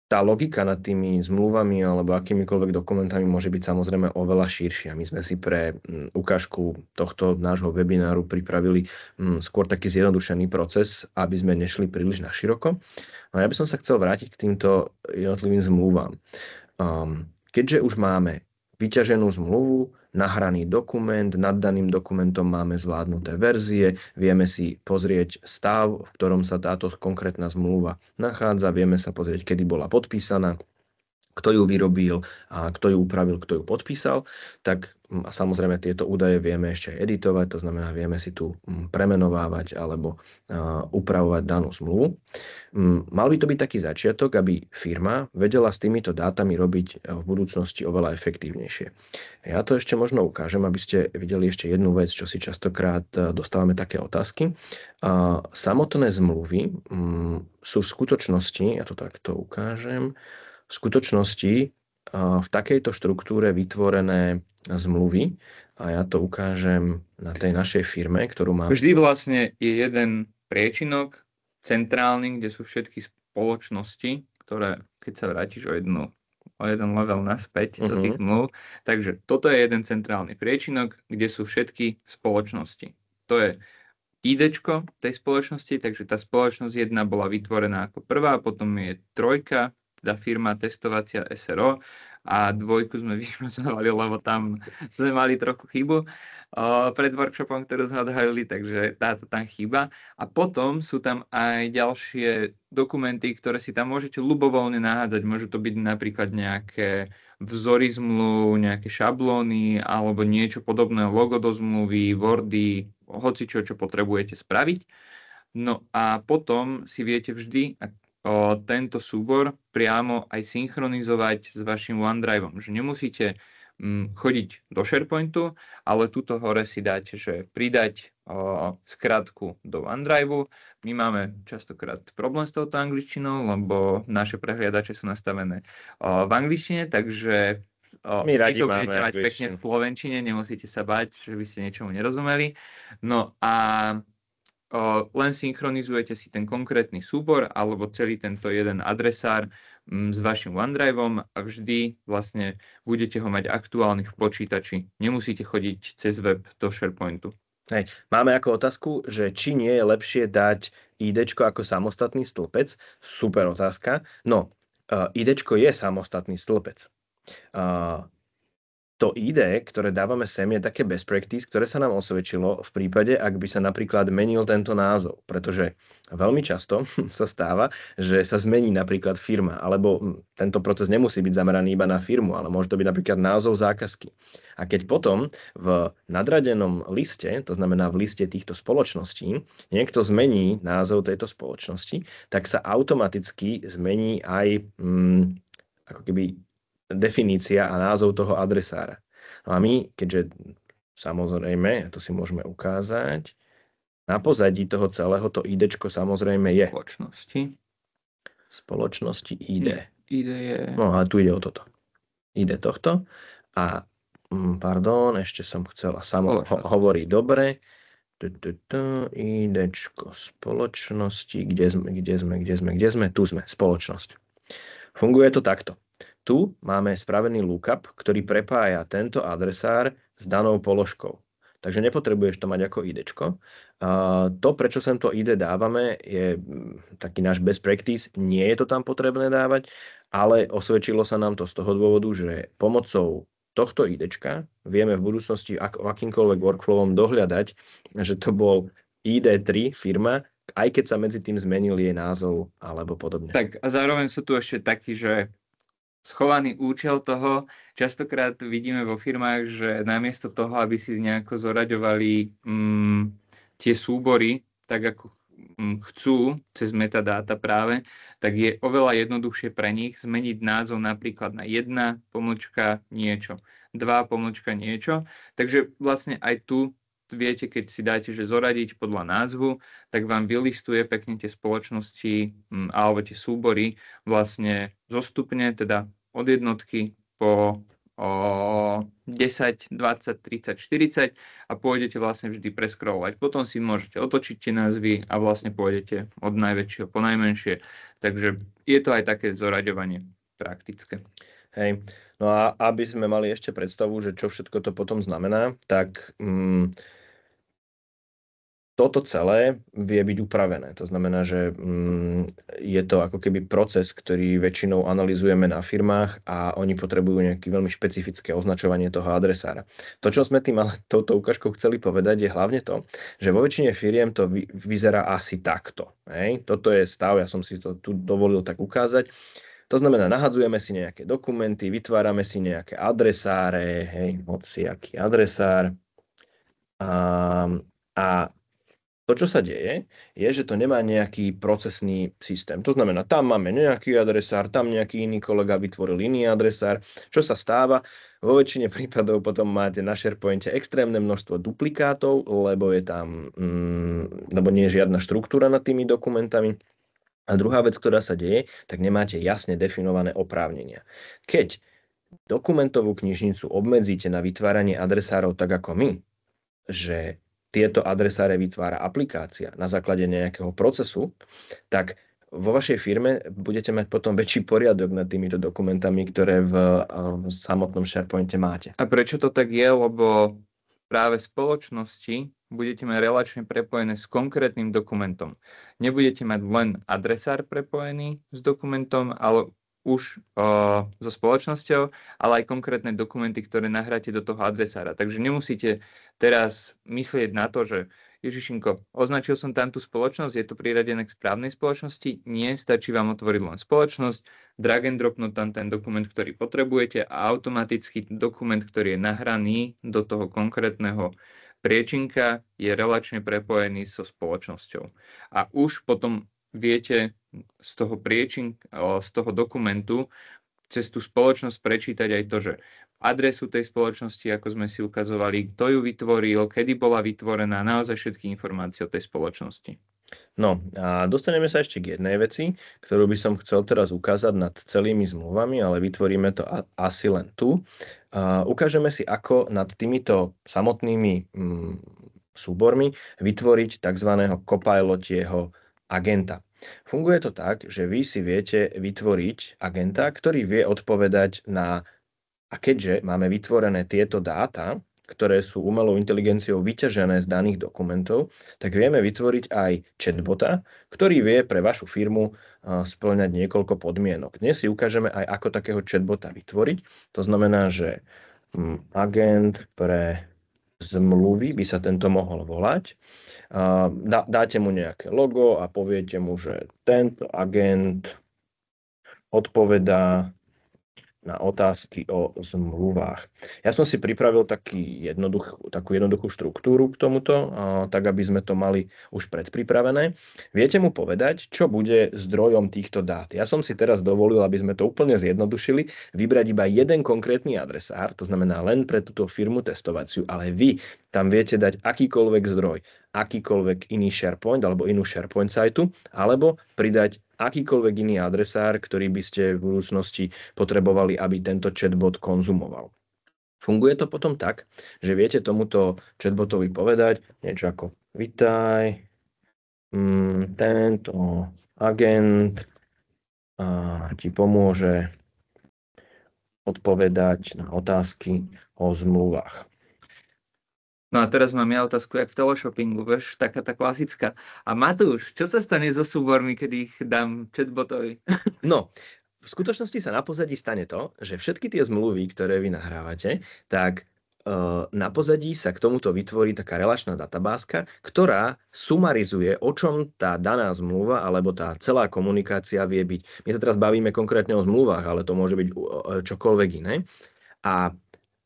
Speaker 1: Tá logika nad tými zmluvami alebo akýmikoľvek dokumentami môže byť samozrejme oveľa širšia. My sme si pre ukážku tohto nášho webináru pripravili skôr taký zjednodušený proces, aby sme nešli príliš naširoko. No ja by som sa chcel vrátiť k týmto jednotlivým zmluvám. Keďže už máme vyťaženú zmluvu, nahraný dokument, nad daným dokumentom máme zvládnuté verzie, vieme si pozrieť stav, v ktorom sa táto konkrétna zmluva nachádza, vieme sa pozrieť, kedy bola podpísaná, kto ju vyrobil a kto ju upravil, kto ju podpísal, tak a samozrejme tieto údaje vieme ešte aj editovať, to znamená, vieme si tu premenovávať alebo upravovať danú zmluvu. Mal by to byť taký začiatok, aby firma vedela s týmito dátami robiť v budúcnosti oveľa efektívnejšie. Ja to ešte možno ukážem, aby ste videli ešte jednu vec, čo si častokrát dostávame také otázky. Samotné zmluvy sú v skutočnosti, ja to takto ukážem, v skutočnosti v takejto štruktúre vytvorené zmluvy a ja to ukážem na tej našej firme, ktorú mám.
Speaker 2: Vždy vlastne je jeden priečinok centrálny, kde sú všetky spoločnosti, ktoré, keď sa vrátiš o jeden level naspäť do tých zmluv, takže toto je jeden centrálny priečinok, kde sú všetky spoločnosti. To je IDčko tej spoločnosti, takže tá spoločnosť 1 bola vytvorená ako prvá, potom je 3, teda firma testovacia SRO, a 2 sme vymazávali, lebo tam sme mali trochu chybu pred workshopom, ktorú sme odhalili, takže táto tam chýba. A potom sú tam aj ďalšie dokumenty, ktoré si tam môžete ľubovoľne nahádzať. Môžu to byť napríklad nejaké vzory zmluv, nejaké šablóny alebo niečo podobné, logo do zmluvy, wordy, hocičo, čo potrebujete spraviť. No a potom si viete vždy tento súbor priamo aj synchronizovať s vašim OneDriveom. Že nemusíte chodiť do SharePointu, ale tuto hore si dáte, že pridať skratku do OneDriveu. My máme častokrát problém s touto angličtinou, lebo naše prehliadače sú nastavené v angličtine, takže
Speaker 1: my radi
Speaker 2: to
Speaker 1: máme
Speaker 2: budete mať pekne v slovenčine, nemusíte sa bať, že by ste niečomu nerozumeli. No a len synchronizujete si ten konkrétny súbor alebo celý tento jeden adresár s vašim OneDriveom a vždy vlastne budete ho mať aktuálny v počítači. Nemusíte chodiť cez web do SharePointu.
Speaker 1: Hej. Máme ako otázku, že či nie je lepšie dať IDčko ako samostatný stĺpec. Super otázka. No, IDčko je samostatný stĺpec. To ID, ktoré dávame sem, je také best practice, ktoré sa nám osvedčilo v prípade, ak by sa napríklad menil tento názov. Pretože veľmi často sa stáva, že sa zmení napríklad firma, alebo tento proces nemusí byť zameraný iba na firmu, ale môže to byť napríklad názov zákazky. A keď potom v nadradenom liste, to znamená v liste týchto spoločností, niekto zmení názov tejto spoločnosti, tak sa automaticky zmení aj ako keby definícia a názov toho adresára. No a my, keďže samozrejme, to si môžeme ukázať, na pozadí toho celého to IDčko samozrejme je spoločnosti ID.
Speaker 2: ID je...
Speaker 1: No a tu ide o toto. ID tohto. A pardon, ešte som chcela hovorí dobre. IDčko spoločnosti. Kde sme? Tu sme. Spoločnosť. Funguje to takto. Tu máme spravený lookup, ktorý prepája tento adresár s danou položkou. Takže nepotrebuješ to mať ako IDčko. To, prečo sem to ID dávame, je taký náš best practice. Nie je to tam potrebné dávať, ale osvedčilo sa nám to z toho dôvodu, že pomocou tohto IDčka vieme v budúcnosti akýmkoľvek workflowom dohľadať, že to bol ID3 firma, aj keď sa medzi tým zmenil jej názov alebo podobne.
Speaker 2: Tak a zároveň sú tu ešte takí, že schovaný účel toho. Častokrát vidíme vo firmách, že namiesto toho, aby si nejako zoraďovali tie súbory, tak ako chcú cez metadáta práve, tak je oveľa jednoduchšie pre nich zmeniť názov napríklad na 1 pomlčka niečo, 2 pomlčka niečo. Takže vlastne aj tu viete, keď si dáte, že zoradiť podľa názvu, tak vám vylistuje pekne tie spoločnosti alebo tie súbory vlastne zostupne, teda od jednotky po 10, 20, 30, 40 a pôjdete vlastne vždy prescrollovať. Potom si môžete otočiť tie názvy a vlastne pôjdete od najväčšieho po najmenšie. Takže je to aj také zoraďovanie praktické.
Speaker 1: Hej. No a aby sme mali ešte predstavu, že čo všetko to potom znamená, tak toto celé vie byť upravené. To znamená, že je to ako keby proces, ktorý väčšinou analyzujeme na firmách a oni potrebujú nejaké veľmi špecifické označovanie toho adresára. To, čo sme tým ale touto ukážkou chceli povedať, je hlavne to, že vo väčšine firiem to vyzerá asi takto. Hej? Toto je stav, ja som si to tu dovolil tak ukázať. To znamená, nahadzujeme si nejaké dokumenty, vytvárame si nejaké adresáre, hej, hociaký adresár. A to, čo sa deje, je, že to nemá nejaký procesný systém. To znamená, tam máme nejaký adresár, tam nejaký iný kolega vytvoril iný adresár. Čo sa stáva? Vo väčšine prípadov potom máte na SharePointe extrémne množstvo duplikátov, lebo je tam, lebo nie je žiadna štruktúra nad tými dokumentami. A druhá vec, ktorá sa deje, tak nemáte jasne definované oprávnenia. Keď dokumentovú knižnicu obmedzíte na vytváranie adresárov tak ako my, že tieto adresáre vytvára aplikácia na základe nejakého procesu, tak vo vašej firme budete mať potom väčší poriadok nad týmito dokumentami, ktoré v samotnom SharePointe máte.
Speaker 2: A prečo to tak je? Lebo práve spoločnosti budete mať relačne prepojené s konkrétnym dokumentom. Nebudete mať len adresár prepojený s dokumentom, ale už so spoločnosťou, ale aj konkrétne dokumenty, ktoré nahráte do toho adresára. Takže nemusíte teraz myslieť na to, že Ježišinko, označil som tam tú spoločnosť, je to priradené k správnej spoločnosti? Nie, stačí vám otvoriť len spoločnosť, drag and dropnúť tam ten dokument, ktorý potrebujete a automaticky dokument, ktorý je nahraný do toho konkrétneho priečinka, je relačne prepojený so spoločnosťou. A už potom viete z toho dokumentu cez tú spoločnosť prečítať aj to, že adresu tej spoločnosti, ako sme si ukazovali, kto ju vytvoril, kedy bola vytvorená, naozaj všetky informácie o tej spoločnosti.
Speaker 1: No a dostaneme sa ešte k jednej veci, ktorú by som chcel teraz ukázať nad celými zmluvami, ale vytvoríme to asi len tu. Ukážeme si, ako nad týmito samotnými súbormi vytvoriť tzv. Copilotieho agenta. Funguje to tak, že vy si viete vytvoriť agenta, ktorý vie odpovedať na... A keďže máme vytvorené tieto dáta, ktoré sú umelou inteligenciou vyťažené z daných dokumentov, tak vieme vytvoriť aj chatbota, ktorý vie pre vašu firmu spĺňať niekoľko podmienok. Dnes si ukážeme aj, ako takého chatbota vytvoriť. To znamená, že agent pre zmluvy by sa tento mohol volať. Dáte mu nejaké logo a poviete mu, že tento agent odpovedá na otázky o zmluvách. Ja som si pripravil takú jednoduchú štruktúru k tomuto, tak aby sme to mali už predpripravené. Viete mu povedať, čo bude zdrojom týchto dát. Ja som si teraz dovolil, aby sme to úplne zjednodušili, vybrať iba jeden konkrétny adresár, to znamená len pre túto firmu testovaciu, ale vy tam viete dať akýkoľvek zdroj, akýkoľvek iný SharePoint alebo inú SharePoint sajtu, alebo pridať akýkoľvek iný adresár, ktorý by ste v budúcnosti potrebovali, aby tento chatbot konzumoval. Funguje to potom tak, že viete tomuto chatbotovi povedať niečo ako vitaj, tento agent ti pomôže odpovedať na otázky o zmluvách.
Speaker 2: No a teraz mám ja otázku, jak v teleshoppingu, vieš, taká tá klasická. A Matúš, čo sa stane so súbormi, keď ich dám chatbotovi?
Speaker 1: No, v skutočnosti sa na pozadí stane to, že všetky tie zmluvy, ktoré vy nahrávate, tak na pozadí sa k tomuto vytvorí taká relačná databázka, ktorá sumarizuje, o čom tá daná zmluva alebo tá celá komunikácia vie byť. My sa teraz bavíme konkrétne o zmluvách, ale to môže byť čokoľvek iné. A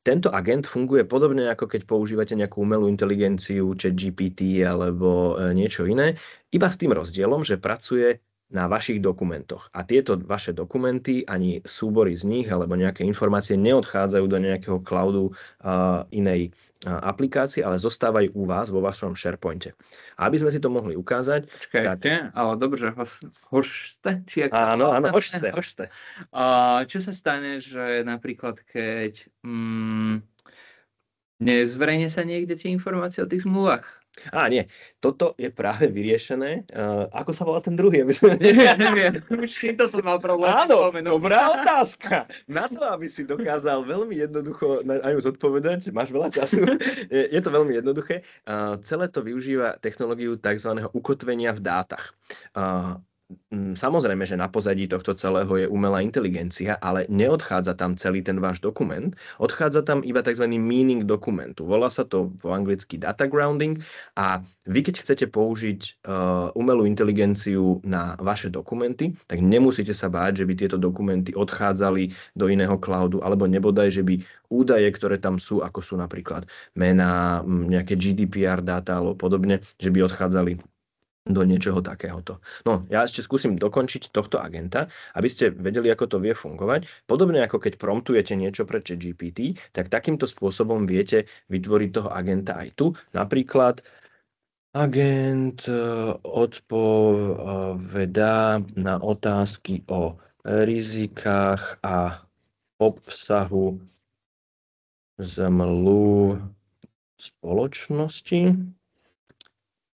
Speaker 1: tento agent funguje podobne, ako keď používate nejakú umelú inteligenciu, ChatGPT alebo niečo iné, iba s tým rozdielom, že pracuje na vašich dokumentoch. A tieto vaše dokumenty, ani súbory z nich, alebo nejaké informácie neodchádzajú do nejakého cloudu inej aplikácie, ale zostávajú u vás vo vašom SharePointe. A aby sme si to mohli ukázať...
Speaker 2: Čakajte, ale dobre, hošte?
Speaker 1: Áno, hošte.
Speaker 2: Čo sa stane, že napríklad keď nezverejne sa niekde tie informácie o tých zmluvách?
Speaker 1: Nie, toto je práve vyriešené. Ako sa volá ten druhý?
Speaker 2: Neviem, už týmto som mal problém.
Speaker 1: Áno, dobrá otázka. Na to, aby si dokázal veľmi jednoducho aj zodpovedať, máš veľa času, je to veľmi jednoduché. Celé to využíva technológiu tzv. Ukotvenia v dátach. Samozrejme, že na pozadí tohto celého je umelá inteligencia, ale neodchádza tam celý ten váš dokument, odchádza tam iba tzv. Meaning dokumentu. Volá sa to po anglicky data grounding a vy, keď chcete použiť umelú inteligenciu na vaše dokumenty, tak nemusíte sa báť, že by tieto dokumenty odchádzali do iného cloudu, alebo nebodaj, že by údaje, ktoré tam sú, ako sú napríklad mená, nejaké GDPR dáta alebo podobne, že by odchádzali do niečoho takéhoto. No, ja ešte skúsim dokončiť tohto agenta, aby ste vedeli, ako to vie fungovať. Podobne ako keď promptujete niečo pre ChatGPT, tak takýmto spôsobom viete vytvoriť toho agenta aj tu. Napríklad agent odpovedá na otázky o rizikách a obsahu zmluv spoločnosti.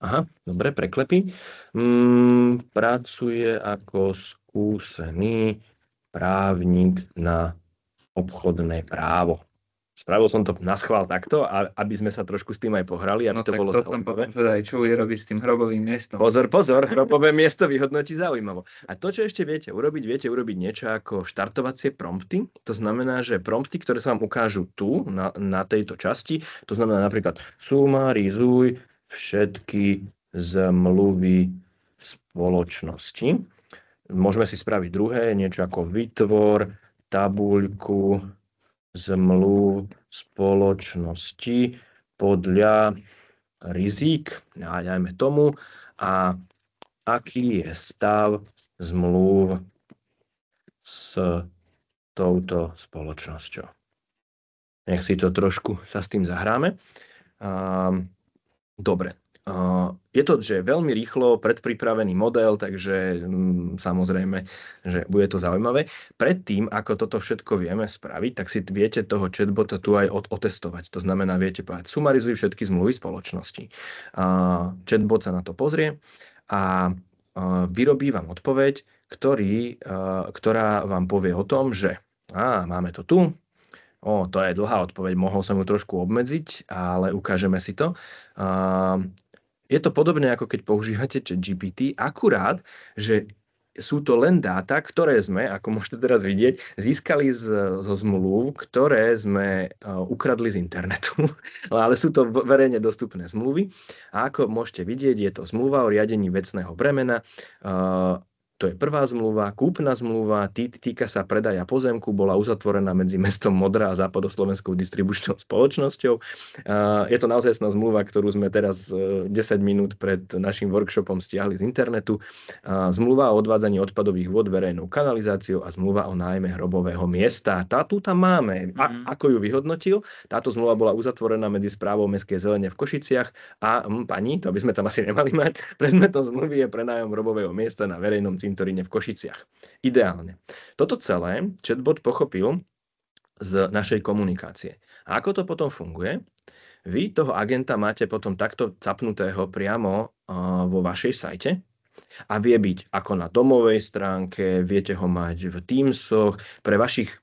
Speaker 1: Aha, dobre, preklepy. Pracuje ako skúsený právnik na obchodné právo. Spravil som to naschvál takto, aby sme sa trošku s tým aj pohrali, aby to bolo
Speaker 2: zaujímavé. To povedať, čo bude robiť s tým hrobovým miestom.
Speaker 1: Pozor, hrobové miesto vyhodnotí zaujímavo. A to, čo ešte viete urobiť niečo ako štartovacie prompty. To znamená, že prompty, ktoré sa vám ukážu tu, na tejto časti, to znamená napríklad sumarizuj všetky zmluvy spoločnosti. Môžeme si spraviť druhé, niečo ako vytvor tabuľku zmluv spoločnosti podľa rizík, dajme tomu, a aký je stav zmluv s touto spoločnosťou. Nech si to trošku sa s tým zahráme. Dobre. Je to, že veľmi rýchlo predpripravený model, takže samozrejme, že bude to zaujímavé. Predtým, ako toto všetko vieme spraviť, tak si viete toho chatbota tu aj otestovať. To znamená, viete povedať, sumarizuj všetky zmluvy spoločnosti. Chatbot sa na to pozrie a vyrobí vám odpoveď, ktorá vám povie o tom, že máme to tu. To je dlhá odpoveď, mohol som ju trošku obmedziť, ale ukážeme si to. Je to podobné, ako keď používate ChatGPT, akurát, že sú to len dáta, ktoré sme, ako môžete teraz vidieť, získali zo zmluv, ktoré sme ukradli z internetu. Ale sú to verejne dostupné zmluvy. A ako môžete vidieť, je to zmluva o riadení vecného bremena. To je prvá zmluva, kúpna zmluva, týka sa predaja pozemku, bola uzatvorená medzi mestom Modra a Západoslovenskou distribučnou spoločnosťou. Je to naozaj zmluva, ktorú sme teraz 10 minút pred našim workshopom stiahli z internetu. Zmluva o odvádzaní odpadových vôd verejnou kanalizáciou a zmluva o nájme hrobového miesta. Tu tam máme. Ako ju vyhodnotil? Táto zmluva bola uzatvorená medzi správou Mestskej zelene v Košiciach a pani, to by sme tam asi nemali mať, predmetom zmluvy je prenájom hrobového miesta na verejnom cintoríne v Košiciach. Ideálne. Toto celé chatbot pochopil z našej komunikácie. A ako to potom funguje? Vy toho agenta máte potom takto capnutého priamo vo vašej sajte a vie byť ako na domovej stránke, viete ho mať v Teamsoch, pre vašich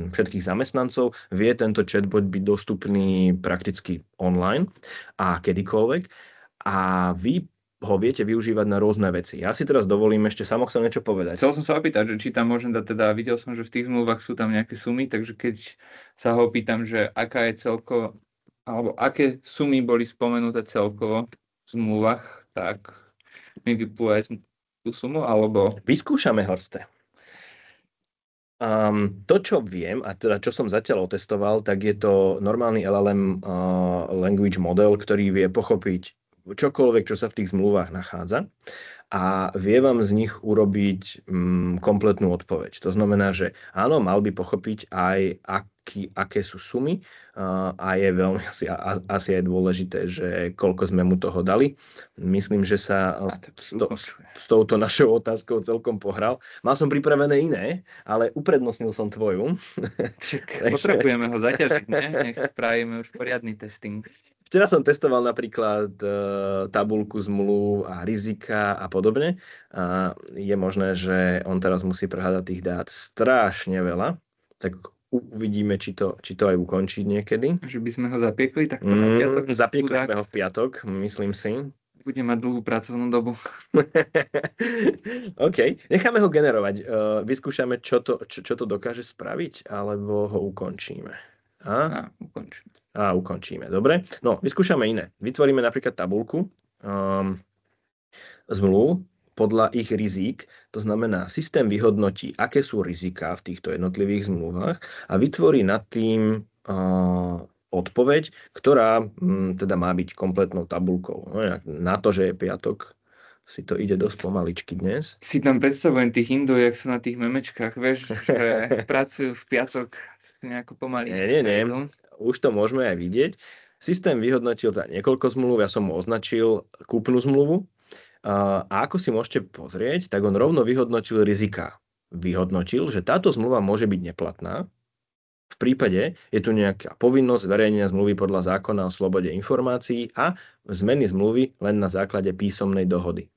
Speaker 1: všetkých zamestnancov vie tento chatbot byť dostupný prakticky online a kedykoľvek a vy ho viete využívať na rôzne veci. Ja si teraz dovolím ešte chcem niečo povedať.
Speaker 2: Chcel som sa opýtať, že či tam môžem dať, teda videl som, že v tých zmluvách sú tam nejaké sumy, takže keď sa ho opýtam, že aká je celkovo, alebo aké sumy boli spomenuté celkovo v zmluvách, tak mi vypluje tú sumu, alebo...
Speaker 1: Vyskúšame, Horste. To, čo viem, a teda čo som zatiaľ otestoval, tak je to normálny LLM language model, ktorý vie pochopiť čokoľvek, čo sa v tých zmluvách nachádza a vie vám z nich urobiť kompletnú odpoveď. To znamená, že áno, mal by pochopiť aj aké sú sumy a je veľmi asi aj dôležité, že koľko sme mu toho dali. Myslím, že sa s touto našou otázkou celkom pohral. Mal som pripravené iné, ale uprednostnil som tvoju.
Speaker 2: Potrebujeme ho zaťažiť, ne? Nech spravíme už poriadny testing.
Speaker 1: Včera som testoval napríklad tabuľku zmluv a rizika a podobne. A je možné, že on teraz musí prehľadať tých dát strašne veľa. Tak uvidíme, či to aj ukončí niekedy.
Speaker 2: Že by sme ho zapiekli takto na piatok.
Speaker 1: Zapiekli sme ho v piatok, myslím si.
Speaker 2: Bude mať dlhú pracovnú dobu.
Speaker 1: OK, necháme ho generovať. Vyskúšame, čo to dokáže spraviť, alebo ho ukončíme.
Speaker 2: Ukončíme.
Speaker 1: Ukončíme, dobre. No, vyskúšame iné. Vytvoríme napríklad tabuľku zmluv podľa ich rizík. To znamená, systém vyhodnotí, aké sú riziká v týchto jednotlivých zmluvách a vytvorí nad tým odpoveď, ktorá teda má byť kompletnou tabuľkou. No, na to, že je piatok, si to ide dosť pomaličky dnes.
Speaker 2: Si tam predstavujem tých Indov, jak sú na tých memečkách, vieš, že pracujú v piatok nejako pomaly.
Speaker 1: Nie. Už to môžeme aj vidieť. Systém vyhodnotil teda niekoľko zmluv, ja som mu označil kúpnu zmluvu. A ako si môžete pozrieť, tak on rovno vyhodnotil rizika. Vyhodnotil, že táto zmluva môže byť neplatná. V prípade je tu nejaká povinnosť zverejnenia zmluvy podľa zákona o slobode informácií a zmeny zmluvy len na základe písomnej dohody.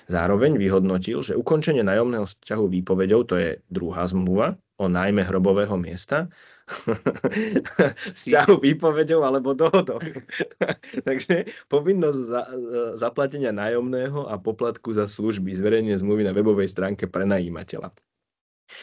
Speaker 1: Zároveň vyhodnotil, že ukončenie nájomného vzťahu výpovedou, to je druhá zmluva o nájme hrobového miesta, vzťahu výpovedou alebo dohodou. Takže povinnosť zaplatenia nájomného a poplatku za služby, zverejnenie zmluvy na webovej stránke prenajímateľa.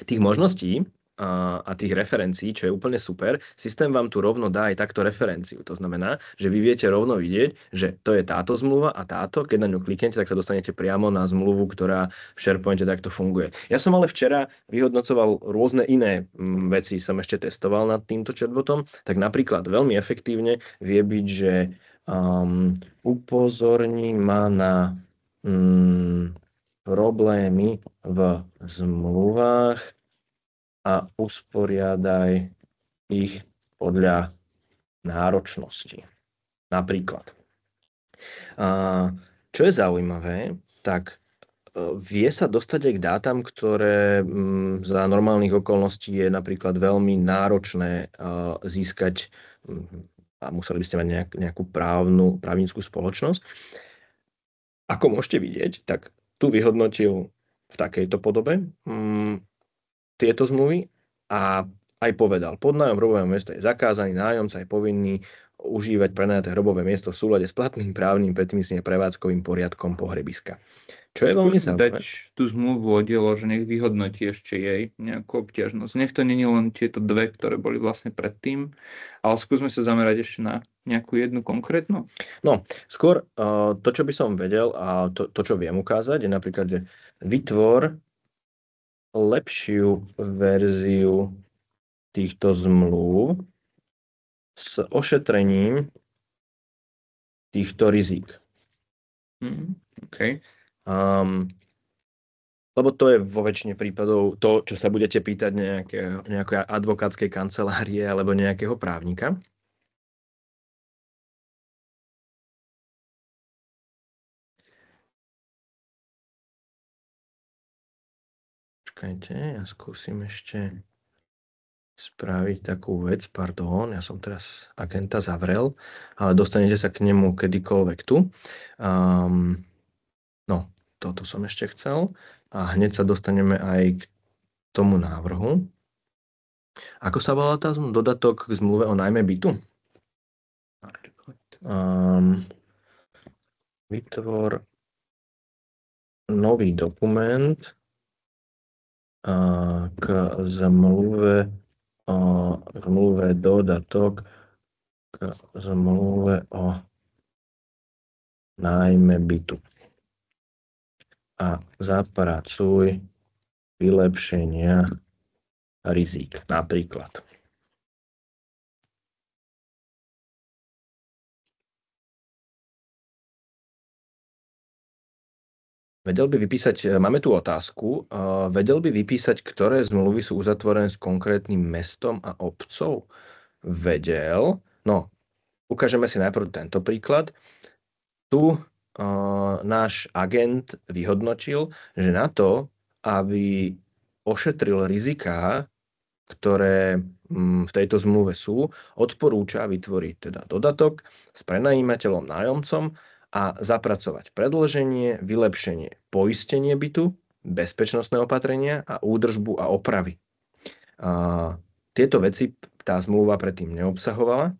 Speaker 1: Tých možností a tých referencií, čo je úplne super, systém vám tu rovno dá aj takto referenciu. To znamená, že vy viete rovno vidieť, že to je táto zmluva a táto, keď na ňu kliknete, tak sa dostanete priamo na zmluvu, ktorá v SharePointe takto funguje. Ja som ale včera vyhodnocoval rôzne iné veci, som ešte testoval nad týmto chatbotom, tak napríklad veľmi efektívne vie byť, že upozorní ma na problémy v zmluvách a usporiadaj ich podľa náročnosti. Napríklad. Čo je zaujímavé, tak vie sa dostať aj k dátam, ktoré za normálnych okolností je napríklad veľmi náročné získať a museli by ste mať nejakú právnickú spoločnosť. Ako môžete vidieť, tak tu vyhodnotil v takejto podobe tieto zmluvy a aj povedal, podnájom hrobového miesta je zakázaný, nájomca je povinný užívať prenajaté hrobové miesto v súlade s platným právnym predpisným prevádzkovým poriadkom pohrebiska. Čo je veľmi zaujímavé.
Speaker 2: Dať tú zmluvu oddielo, že nech vyhodnotí ešte jej nejakú obťažnosť. Nech to nie je len tieto dve, ktoré boli vlastne predtým, ale skúsme sa zamerať ešte na nejakú jednu konkrétnu.
Speaker 1: No, skôr to, čo by som vedel a to, čo viem ukázať, je napríklad, že vytvor lepšiu verziu týchto zmluv s ošetrením týchto rizík.
Speaker 2: Okay.
Speaker 1: Lebo to je vo väčšine prípadov to, čo sa budete pýtať nejakej advokátskej kancelárie alebo nejakého právnika. Počkajte, ja skúsim ešte spraviť takú vec, pardon, ja som teraz agenta zavrel, ale dostanete sa k nemu kedykoľvek tu. No, toto som ešte chcel a hneď sa dostaneme aj k tomu návrhu. Ako sa volá tá dodatok k zmluve o nájme bytu? Vytvor nový dokument k zmluve dodatok k zmluve o nájme bytu. A zapracuj vylepšenia rizík, napríklad. Vedel by vypísať, máme tu otázku, vedel by vypísať, ktoré zmluvy sú uzatvorené s konkrétnym mestom a obcov? Vedel. No, ukážeme si najprv tento príklad. Tu náš agent vyhodnotil, že na to, aby ošetril riziká ktoré v tejto zmluve sú, odporúča vytvoriť teda dodatok s prenajímateľom, nájomcom a zapracovať predĺženie, vylepšenie, poistenie bytu, bezpečnostné opatrenia a údržbu a opravy. Tieto veci tá zmluva predtým neobsahovala,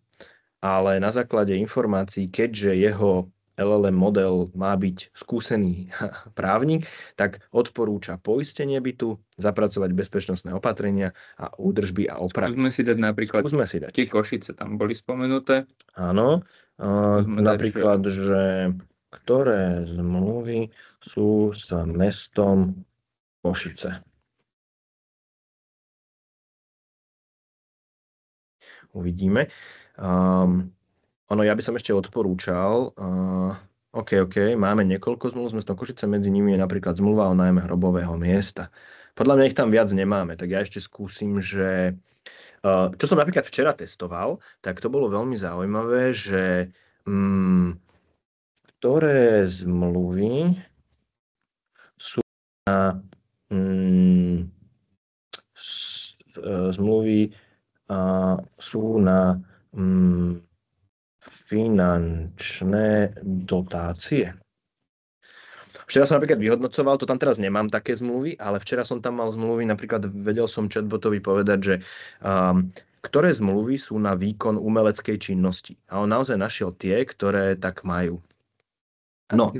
Speaker 1: ale na základe informácií, keďže jeho LLM model má byť skúsený právnik, tak odporúča poistenie bytu, zapracovať bezpečnostné opatrenia a údržby a opravy.
Speaker 2: Skúsme si dať napríklad, tie Košice tam boli spomenuté.
Speaker 1: Áno, napríklad, že ktoré zmluvy sú s mestom Košice. Uvidíme. Ono, ja by som ešte odporúčal, OK, máme niekoľko zmluv s mestom Košice, medzi nimi je napríklad zmluva o nájme hrobového miesta. Podľa mňa ich tam viac nemáme, tak ja ešte skúsim, že čo som napríklad včera testoval, tak to bolo veľmi zaujímavé, že ktoré zmluvy sú na sú na finančné dotácie. Včera som napríklad vyhodnocoval, to tam teraz nemám také zmluvy, ale včera som tam mal zmluvy, napríklad vedel som chatbotovi povedať, že ktoré zmluvy sú na výkon umeleckej činnosti. A on naozaj našiel tie, ktoré tak majú. No,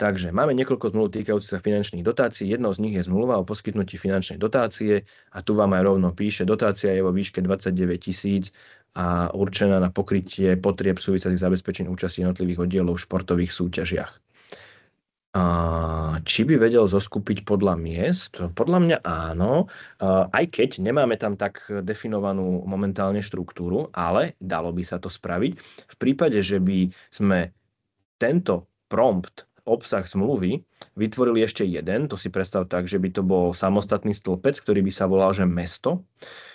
Speaker 1: takže máme niekoľko zmluv týkajúcich sa finančných dotácií. Jednou z nich je zmluva o poskytnutí finančnej dotácie a tu vám aj rovno píše, dotácia je vo výške 29 000 a určená na pokrytie potrieb súvisiacich s zabezpečením účasti jednotlivých oddielov v športových súťažiach. Či by vedel zoskupiť podľa miest? Podľa mňa áno, aj keď nemáme tam tak definovanú momentálne štruktúru, ale dalo by sa to spraviť. V prípade, že by sme tento prompt, obsah zmluvy, vytvorili ešte jeden, to si predstav tak, že by to bol samostatný stĺpec, ktorý by sa volal, že mesto.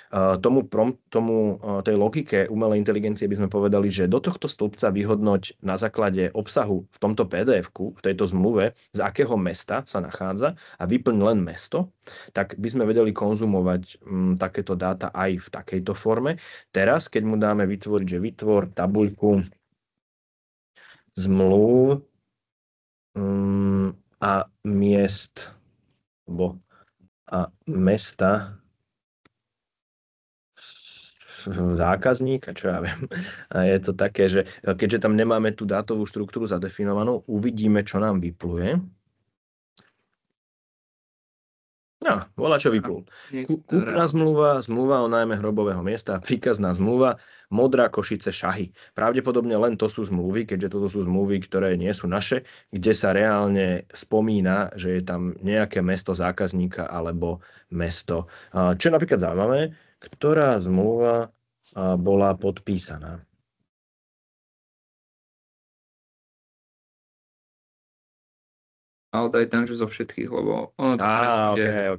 Speaker 1: Tej logike umelej inteligencie by sme povedali, že do tohto stĺpca vyhodnoť na základe obsahu v tomto PDF-ku, v tejto zmluve, z akého mesta sa nachádza a vyplň len mesto, tak by sme vedeli konzumovať takéto dáta aj v takejto forme. Teraz, keď mu dáme vytvoriť, že vytvor tabuľku zmluv a miest a mesta zákazníka, čo ja viem. A je to také, že keďže tam nemáme tú dátovú štruktúru zadefinovanú, uvidíme, čo nám vypluje. No, čo vyplul. Kúpna zmluva, zmluva o nájme hrobového miesta, príkazná zmluva, Modrá Košice Šahy. Pravdepodobne len to sú zmluvy, keďže toto sú zmluvy, ktoré nie sú naše, kde sa reálne spomína, že je tam nejaké mesto zákazníka alebo mesto. Čo je napríklad zaujímavé, ktorá zmluva bola podpísaná.
Speaker 2: Ale daj tam, že zo všetkých, lebo ono to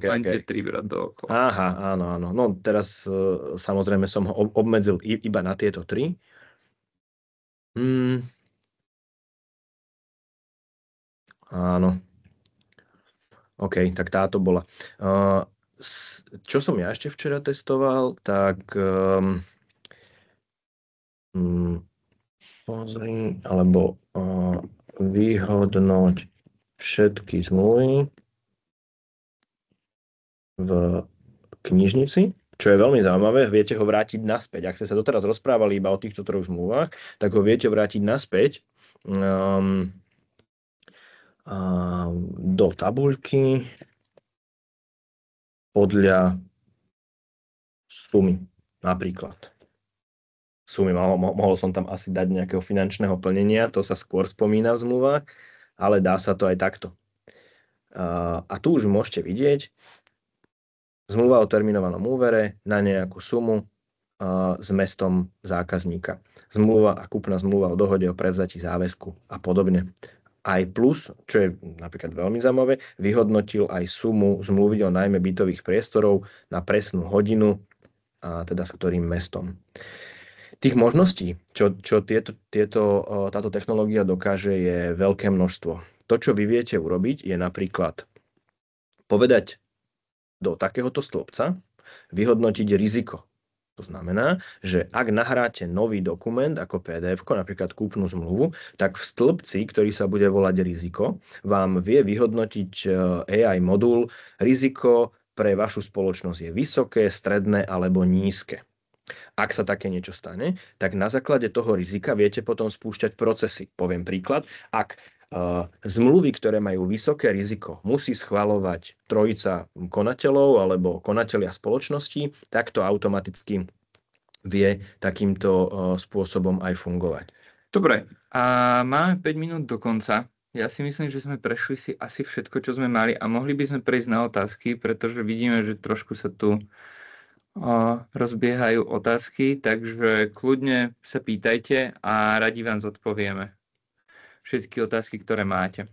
Speaker 2: len tie 3 brať dookola.
Speaker 1: Aha, áno. No teraz samozrejme som ho obmedzil iba na tieto 3. Áno. OK, tak táto bola. Čo som ja ešte včera testoval, tak pozri, alebo vyhodnoť všetky zmluvy v knižnici, čo je veľmi zaujímavé, viete ho vrátiť naspäť. Ak ste sa doteraz rozprávali iba o týchto 3 zmluvách, tak ho viete vrátiť naspäť do tabuľky podľa sumy, napríklad. Sumy, mohol som tam asi dať nejakého finančného plnenia, to sa skôr spomína v zmluvách, ale dá sa to aj takto. A tu už môžete vidieť zmluva o terminovanom úvere na nejakú sumu s mestom zákazníka. Zmluva a kúpna zmluva o dohode o prevzatí záväzku a podobne. Aj plus, čo je napríklad veľmi zaujímavé, vyhodnotil aj sumu zmluvy o najmä bytových priestorov na presnú hodinu, a teda s ktorým mestom. Tých možností, čo táto technológia dokáže, je veľké množstvo. To, čo vy viete urobiť, je napríklad povedať do takéhoto stĺpca, vyhodnotiť riziko. To znamená, že ak nahráte nový dokument ako PDF, napríklad kúpnu zmluvu, tak v stĺpci, ktorý sa bude volať riziko, vám vie vyhodnotiť AI modul, riziko pre vašu spoločnosť je vysoké, stredné alebo nízke. Ak sa také niečo stane, tak na základe toho rizika viete potom spúšťať procesy. Poviem príklad, ak zmluvy, ktoré majú vysoké riziko, musí schvaľovať trojica konateľov alebo konatelia spoločnosti, tak to automaticky vie takýmto spôsobom aj fungovať.
Speaker 2: Dobre, a máme 5 minút do konca. Ja si myslím, že sme prešli si asi všetko, čo sme mali a mohli by sme prejsť na otázky, pretože vidíme, že trošku sa tu rozbiehajú otázky, takže kľudne sa pýtajte a radi vám zodpovieme všetky otázky, ktoré máte.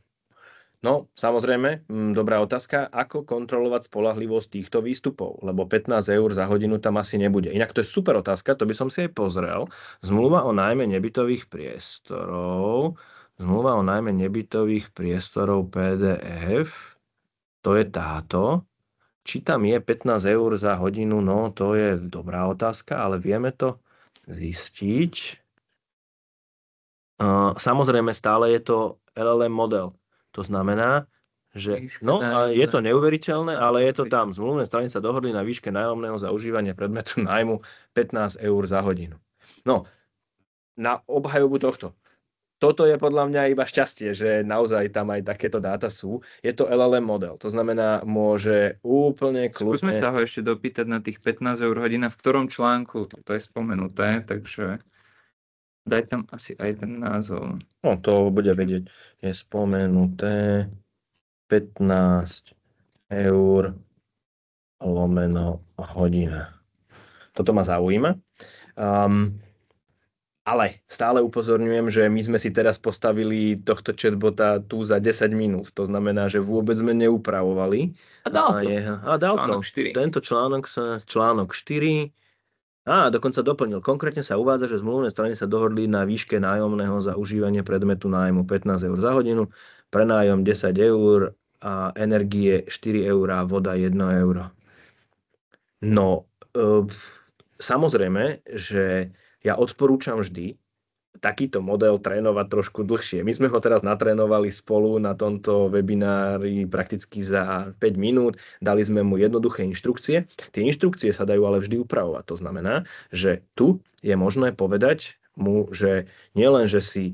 Speaker 1: No, samozrejme, dobrá otázka. Ako kontrolovať spoľahlivosť týchto výstupov? Lebo 15 eur za hodinu tam asi nebude. Inak to je super otázka, to by som si aj pozrel. Zmluva o nájme nebytových priestorov. Zmluva o nájme nebytových priestorov PDF. To je táto. Či tam je 15 eur za hodinu? No, to je dobrá otázka, ale vieme to zistiť. Samozrejme, stále je to LLM model. To znamená, že no, a je to neuveriteľné, ale je to tam. Zmluvné strany sa dohodli na výške nájomného za užívanie predmetu nájmu 15 eur za hodinu. No, na obhajobu tohto. Toto je podľa mňa iba šťastie, že naozaj tam aj takéto dáta sú. Je to LLM model, to znamená, môže úplne kľudne...
Speaker 2: Skúsme sa ho ešte dopýtať na tých 15 eur hodina, v ktorom článku to je spomenuté, takže daj tam asi aj ten názov.
Speaker 1: No, to bude vedieť. Je spomenuté 15 eur lomeno hodina. Toto ma zaujíma. Ale stále upozorňujem, že my sme si teraz postavili tohto chatbota tu za 10 minút. To znamená, že vôbec sme neupravovali.
Speaker 2: A dal to.
Speaker 1: Dal to. Tento článok 4. Dokonca doplnil. Konkrétne sa uvádza, že zmluvné strany sa dohodli na výške nájomného za užívanie predmetu nájmu 15 eur za hodinu, prenájom 10 eur a energie 4 eur a voda 1 euro. No, samozrejme, že ja odporúčam vždy takýto model trénovať trošku dlhšie. My sme ho teraz natrénovali spolu na tomto webinári prakticky za 5 minút. Dali sme mu jednoduché inštrukcie. Tie inštrukcie sa dajú ale vždy upravovať. To znamená, že tu je možné povedať mu, že nielen, že si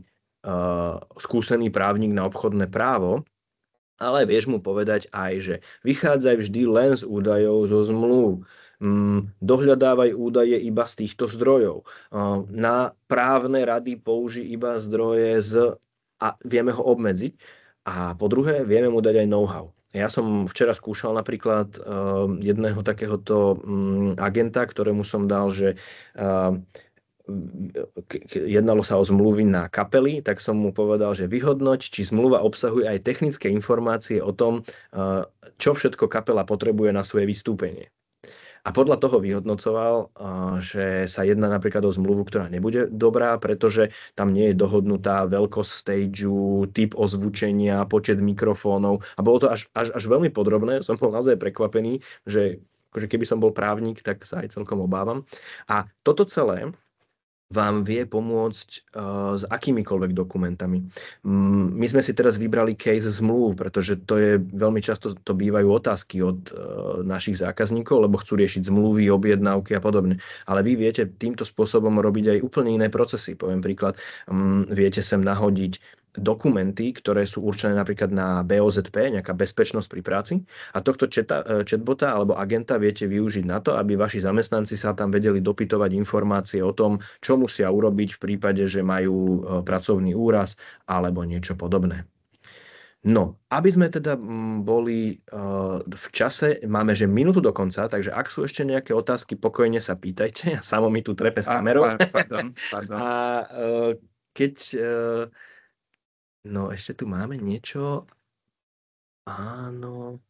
Speaker 1: skúsený právnik na obchodné právo, ale vieš mu povedať aj, že vychádzaj vždy len z údajov zo zmluv. Dohľadávaj údaje iba z týchto zdrojov. Na právne rady použij iba zdroje a vieme ho obmedziť. A po druhé, vieme mu dať aj know-how. Ja som včera skúšal napríklad jedného takéhoto agenta, ktorému som dal, že jednalo sa o zmluvy na kapely, tak som mu povedal, že vyhodnoť, či zmluva obsahuje aj technické informácie o tom, čo všetko kapela potrebuje na svoje vystúpenie. A podľa toho vyhodnocoval, že sa jedná napríklad o zmluvu, ktorá nebude dobrá, pretože tam nie je dohodnutá veľkosť stageu, typ ozvučenia, počet mikrofónov. A bolo to až veľmi podrobné. Som bol naozaj prekvapený, že keby som bol právnik, tak sa aj celkom obávam. A toto celé vám vie pomôcť s akýmikoľvek dokumentami. My sme si teraz vybrali case zmluv, pretože to je veľmi často to bývajú otázky od našich zákazníkov, lebo chcú riešiť zmluvy, objednávky a podobne. Ale vy viete týmto spôsobom robiť aj úplne iné procesy. Poviem príklad, viete sem nahodiť dokumenty, ktoré sú určené napríklad na BOZP, nejaká bezpečnosť pri práci. A tohto chatbota alebo agenta viete využiť na to, aby vaši zamestnanci sa tam vedeli dopytovať informácie o tom, čo musia urobiť v prípade, že majú pracovný úraz alebo niečo podobné. No, aby sme teda boli v čase, máme že minútu do konca, takže ak sú ešte nejaké otázky, pokojne sa pýtajte. Samo mi tu trepe s kamerou.
Speaker 2: Pardon.
Speaker 1: A keď... No, ešte tu máme niečo. Áno.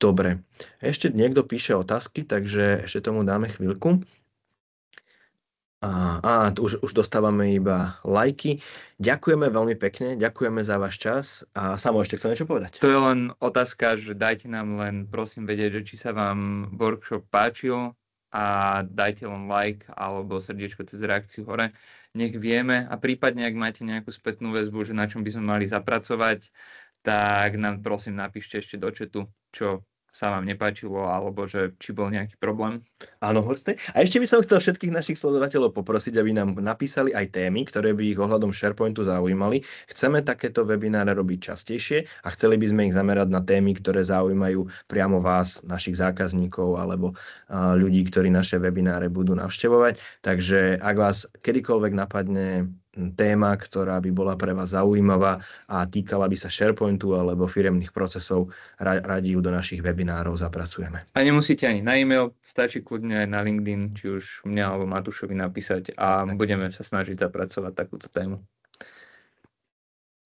Speaker 1: Dobre. Ešte niekto píše otázky, takže ešte tomu dáme chvíľku. Už dostávame iba lajky. Ďakujeme veľmi pekne, ďakujeme za váš čas a Samo ešte chcem niečo povedať.
Speaker 2: To je len otázka, že dajte nám len prosím vedieť, že či sa vám workshop páčil a dajte len like alebo srdiečko cez reakciu hore. Nech vieme a prípadne, ak máte nejakú spätnú väzbu, že na čom by sme mali zapracovať, tak nám prosím napíšte ešte do chatu, čo sa vám nepáčilo, alebo že či bol nejaký problém.
Speaker 1: Áno, Horste. A ešte by som chcel všetkých našich sledovateľov poprosiť, aby nám napísali aj témy, ktoré by ich ohľadom SharePointu zaujímali. Chceme takéto webináre robiť častejšie a chceli by sme ich zamerať na témy, ktoré zaujímajú priamo vás, našich zákazníkov alebo ľudí, ktorí naše webináre budú navštevovať. Takže ak vás kedykoľvek napadne téma, ktorá by bola pre vás zaujímavá a týkala by sa SharePointu alebo firemných procesov, radi ju do našich webinárov zapracujeme.
Speaker 2: A nemusíte ani na e-mail, stačí kľudne aj na LinkedIn, či už mňa alebo Matúšovi napísať a budeme sa snažiť zapracovať takúto tému.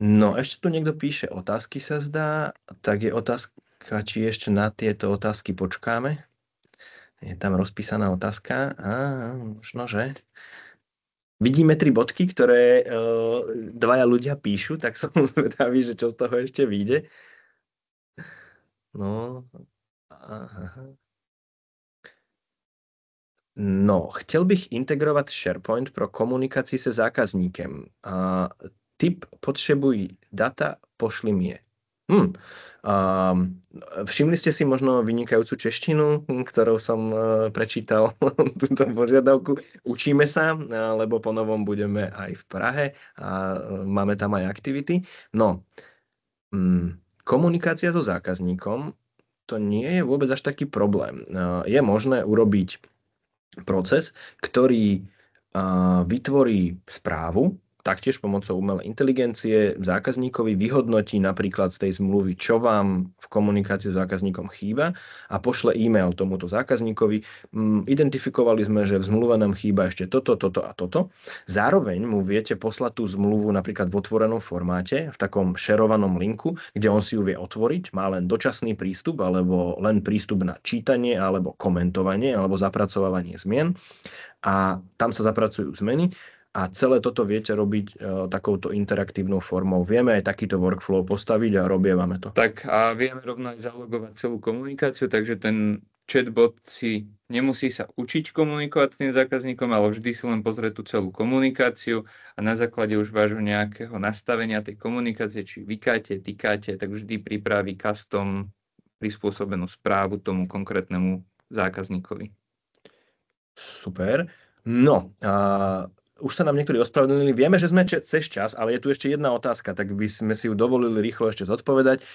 Speaker 1: No, ešte tu niekto píše otázky, sa zdá. Tak je otázka, či ešte na tieto otázky počkáme. Je tam rozpísaná otázka. Možno, že... Vidíme 3 bodky, ktoré dvaja ľudia píšu, tak som zvedavý, že čo z toho ešte vyjde. No, chtěl bych integrovat SharePoint pro komunikaci se zákazníkem. Tip potřebují data, pošli mi je. Všimli ste si možno vynikajúcu češtinu, ktorou som prečítal túto požiadavku. Učíme sa, lebo ponovom budeme aj v Prahe a máme tam aj aktivity. Komunikácia so zákazníkom, to nie je vôbec až taký problém. Je možné urobiť proces, ktorý vytvorí správu, taktiež pomocou umelej inteligencie zákazníkovi vyhodnotí napríklad z tej zmluvy, čo vám v komunikácii s zákazníkom chýba a pošle e-mail tomuto zákazníkovi. Identifikovali sme, že v zmluve nám chýba ešte toto a toto. Zároveň mu viete poslať tú zmluvu napríklad v otvorenom formáte, v takom šerovanom linku, kde on si ju vie otvoriť, má len dočasný prístup alebo len prístup na čítanie alebo komentovanie alebo zapracovávanie zmien a tam sa zapracujú zmeny. A celé toto viete robiť takouto interaktívnou formou. Vieme aj takýto workflow postaviť a robievame to.
Speaker 2: Tak a vieme rovno aj zalogovať celú komunikáciu, takže ten chatbot si nemusí sa učiť komunikovať s tým zákazníkom, ale vždy si len pozrie tú celú komunikáciu a na základe už vášho nejakého nastavenia tej komunikácie, či vykáte, tykáte, tak vždy pripraví custom prispôsobenú správu tomu konkrétnemu zákazníkovi.
Speaker 1: Super. Už sa nám niektorí ospravedlnili. Vieme, že sme cez čas, ale je tu ešte jedna otázka, tak by sme si ju dovolili rýchlo ešte zodpovedať.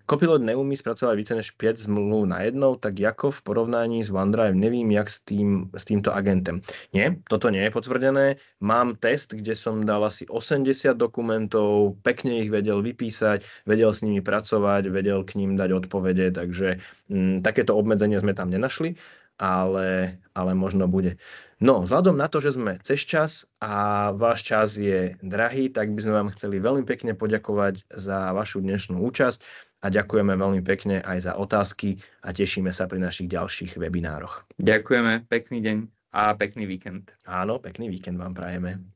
Speaker 1: Copilot neumí spracovať více než 5 zmluv na jednou, tak ako v porovnaní s OneDrive, nevím, jak s týmto agentem. Nie, toto nie je potvrdené. Mám test, kde som dal asi 80 dokumentov, pekne ich vedel vypísať, vedel s nimi pracovať, vedel k ním dať odpovede, takže takéto obmedzenie sme tam nenašli. Ale možno bude. Vzhľadom na to, že sme cez čas a váš čas je drahý, tak by sme vám chceli veľmi pekne poďakovať za vašu dnešnú účasť a ďakujeme veľmi pekne aj za otázky a tešíme sa pri našich ďalších webinároch.
Speaker 2: Ďakujeme, pekný deň a pekný víkend.
Speaker 1: Áno, pekný víkend vám prajeme.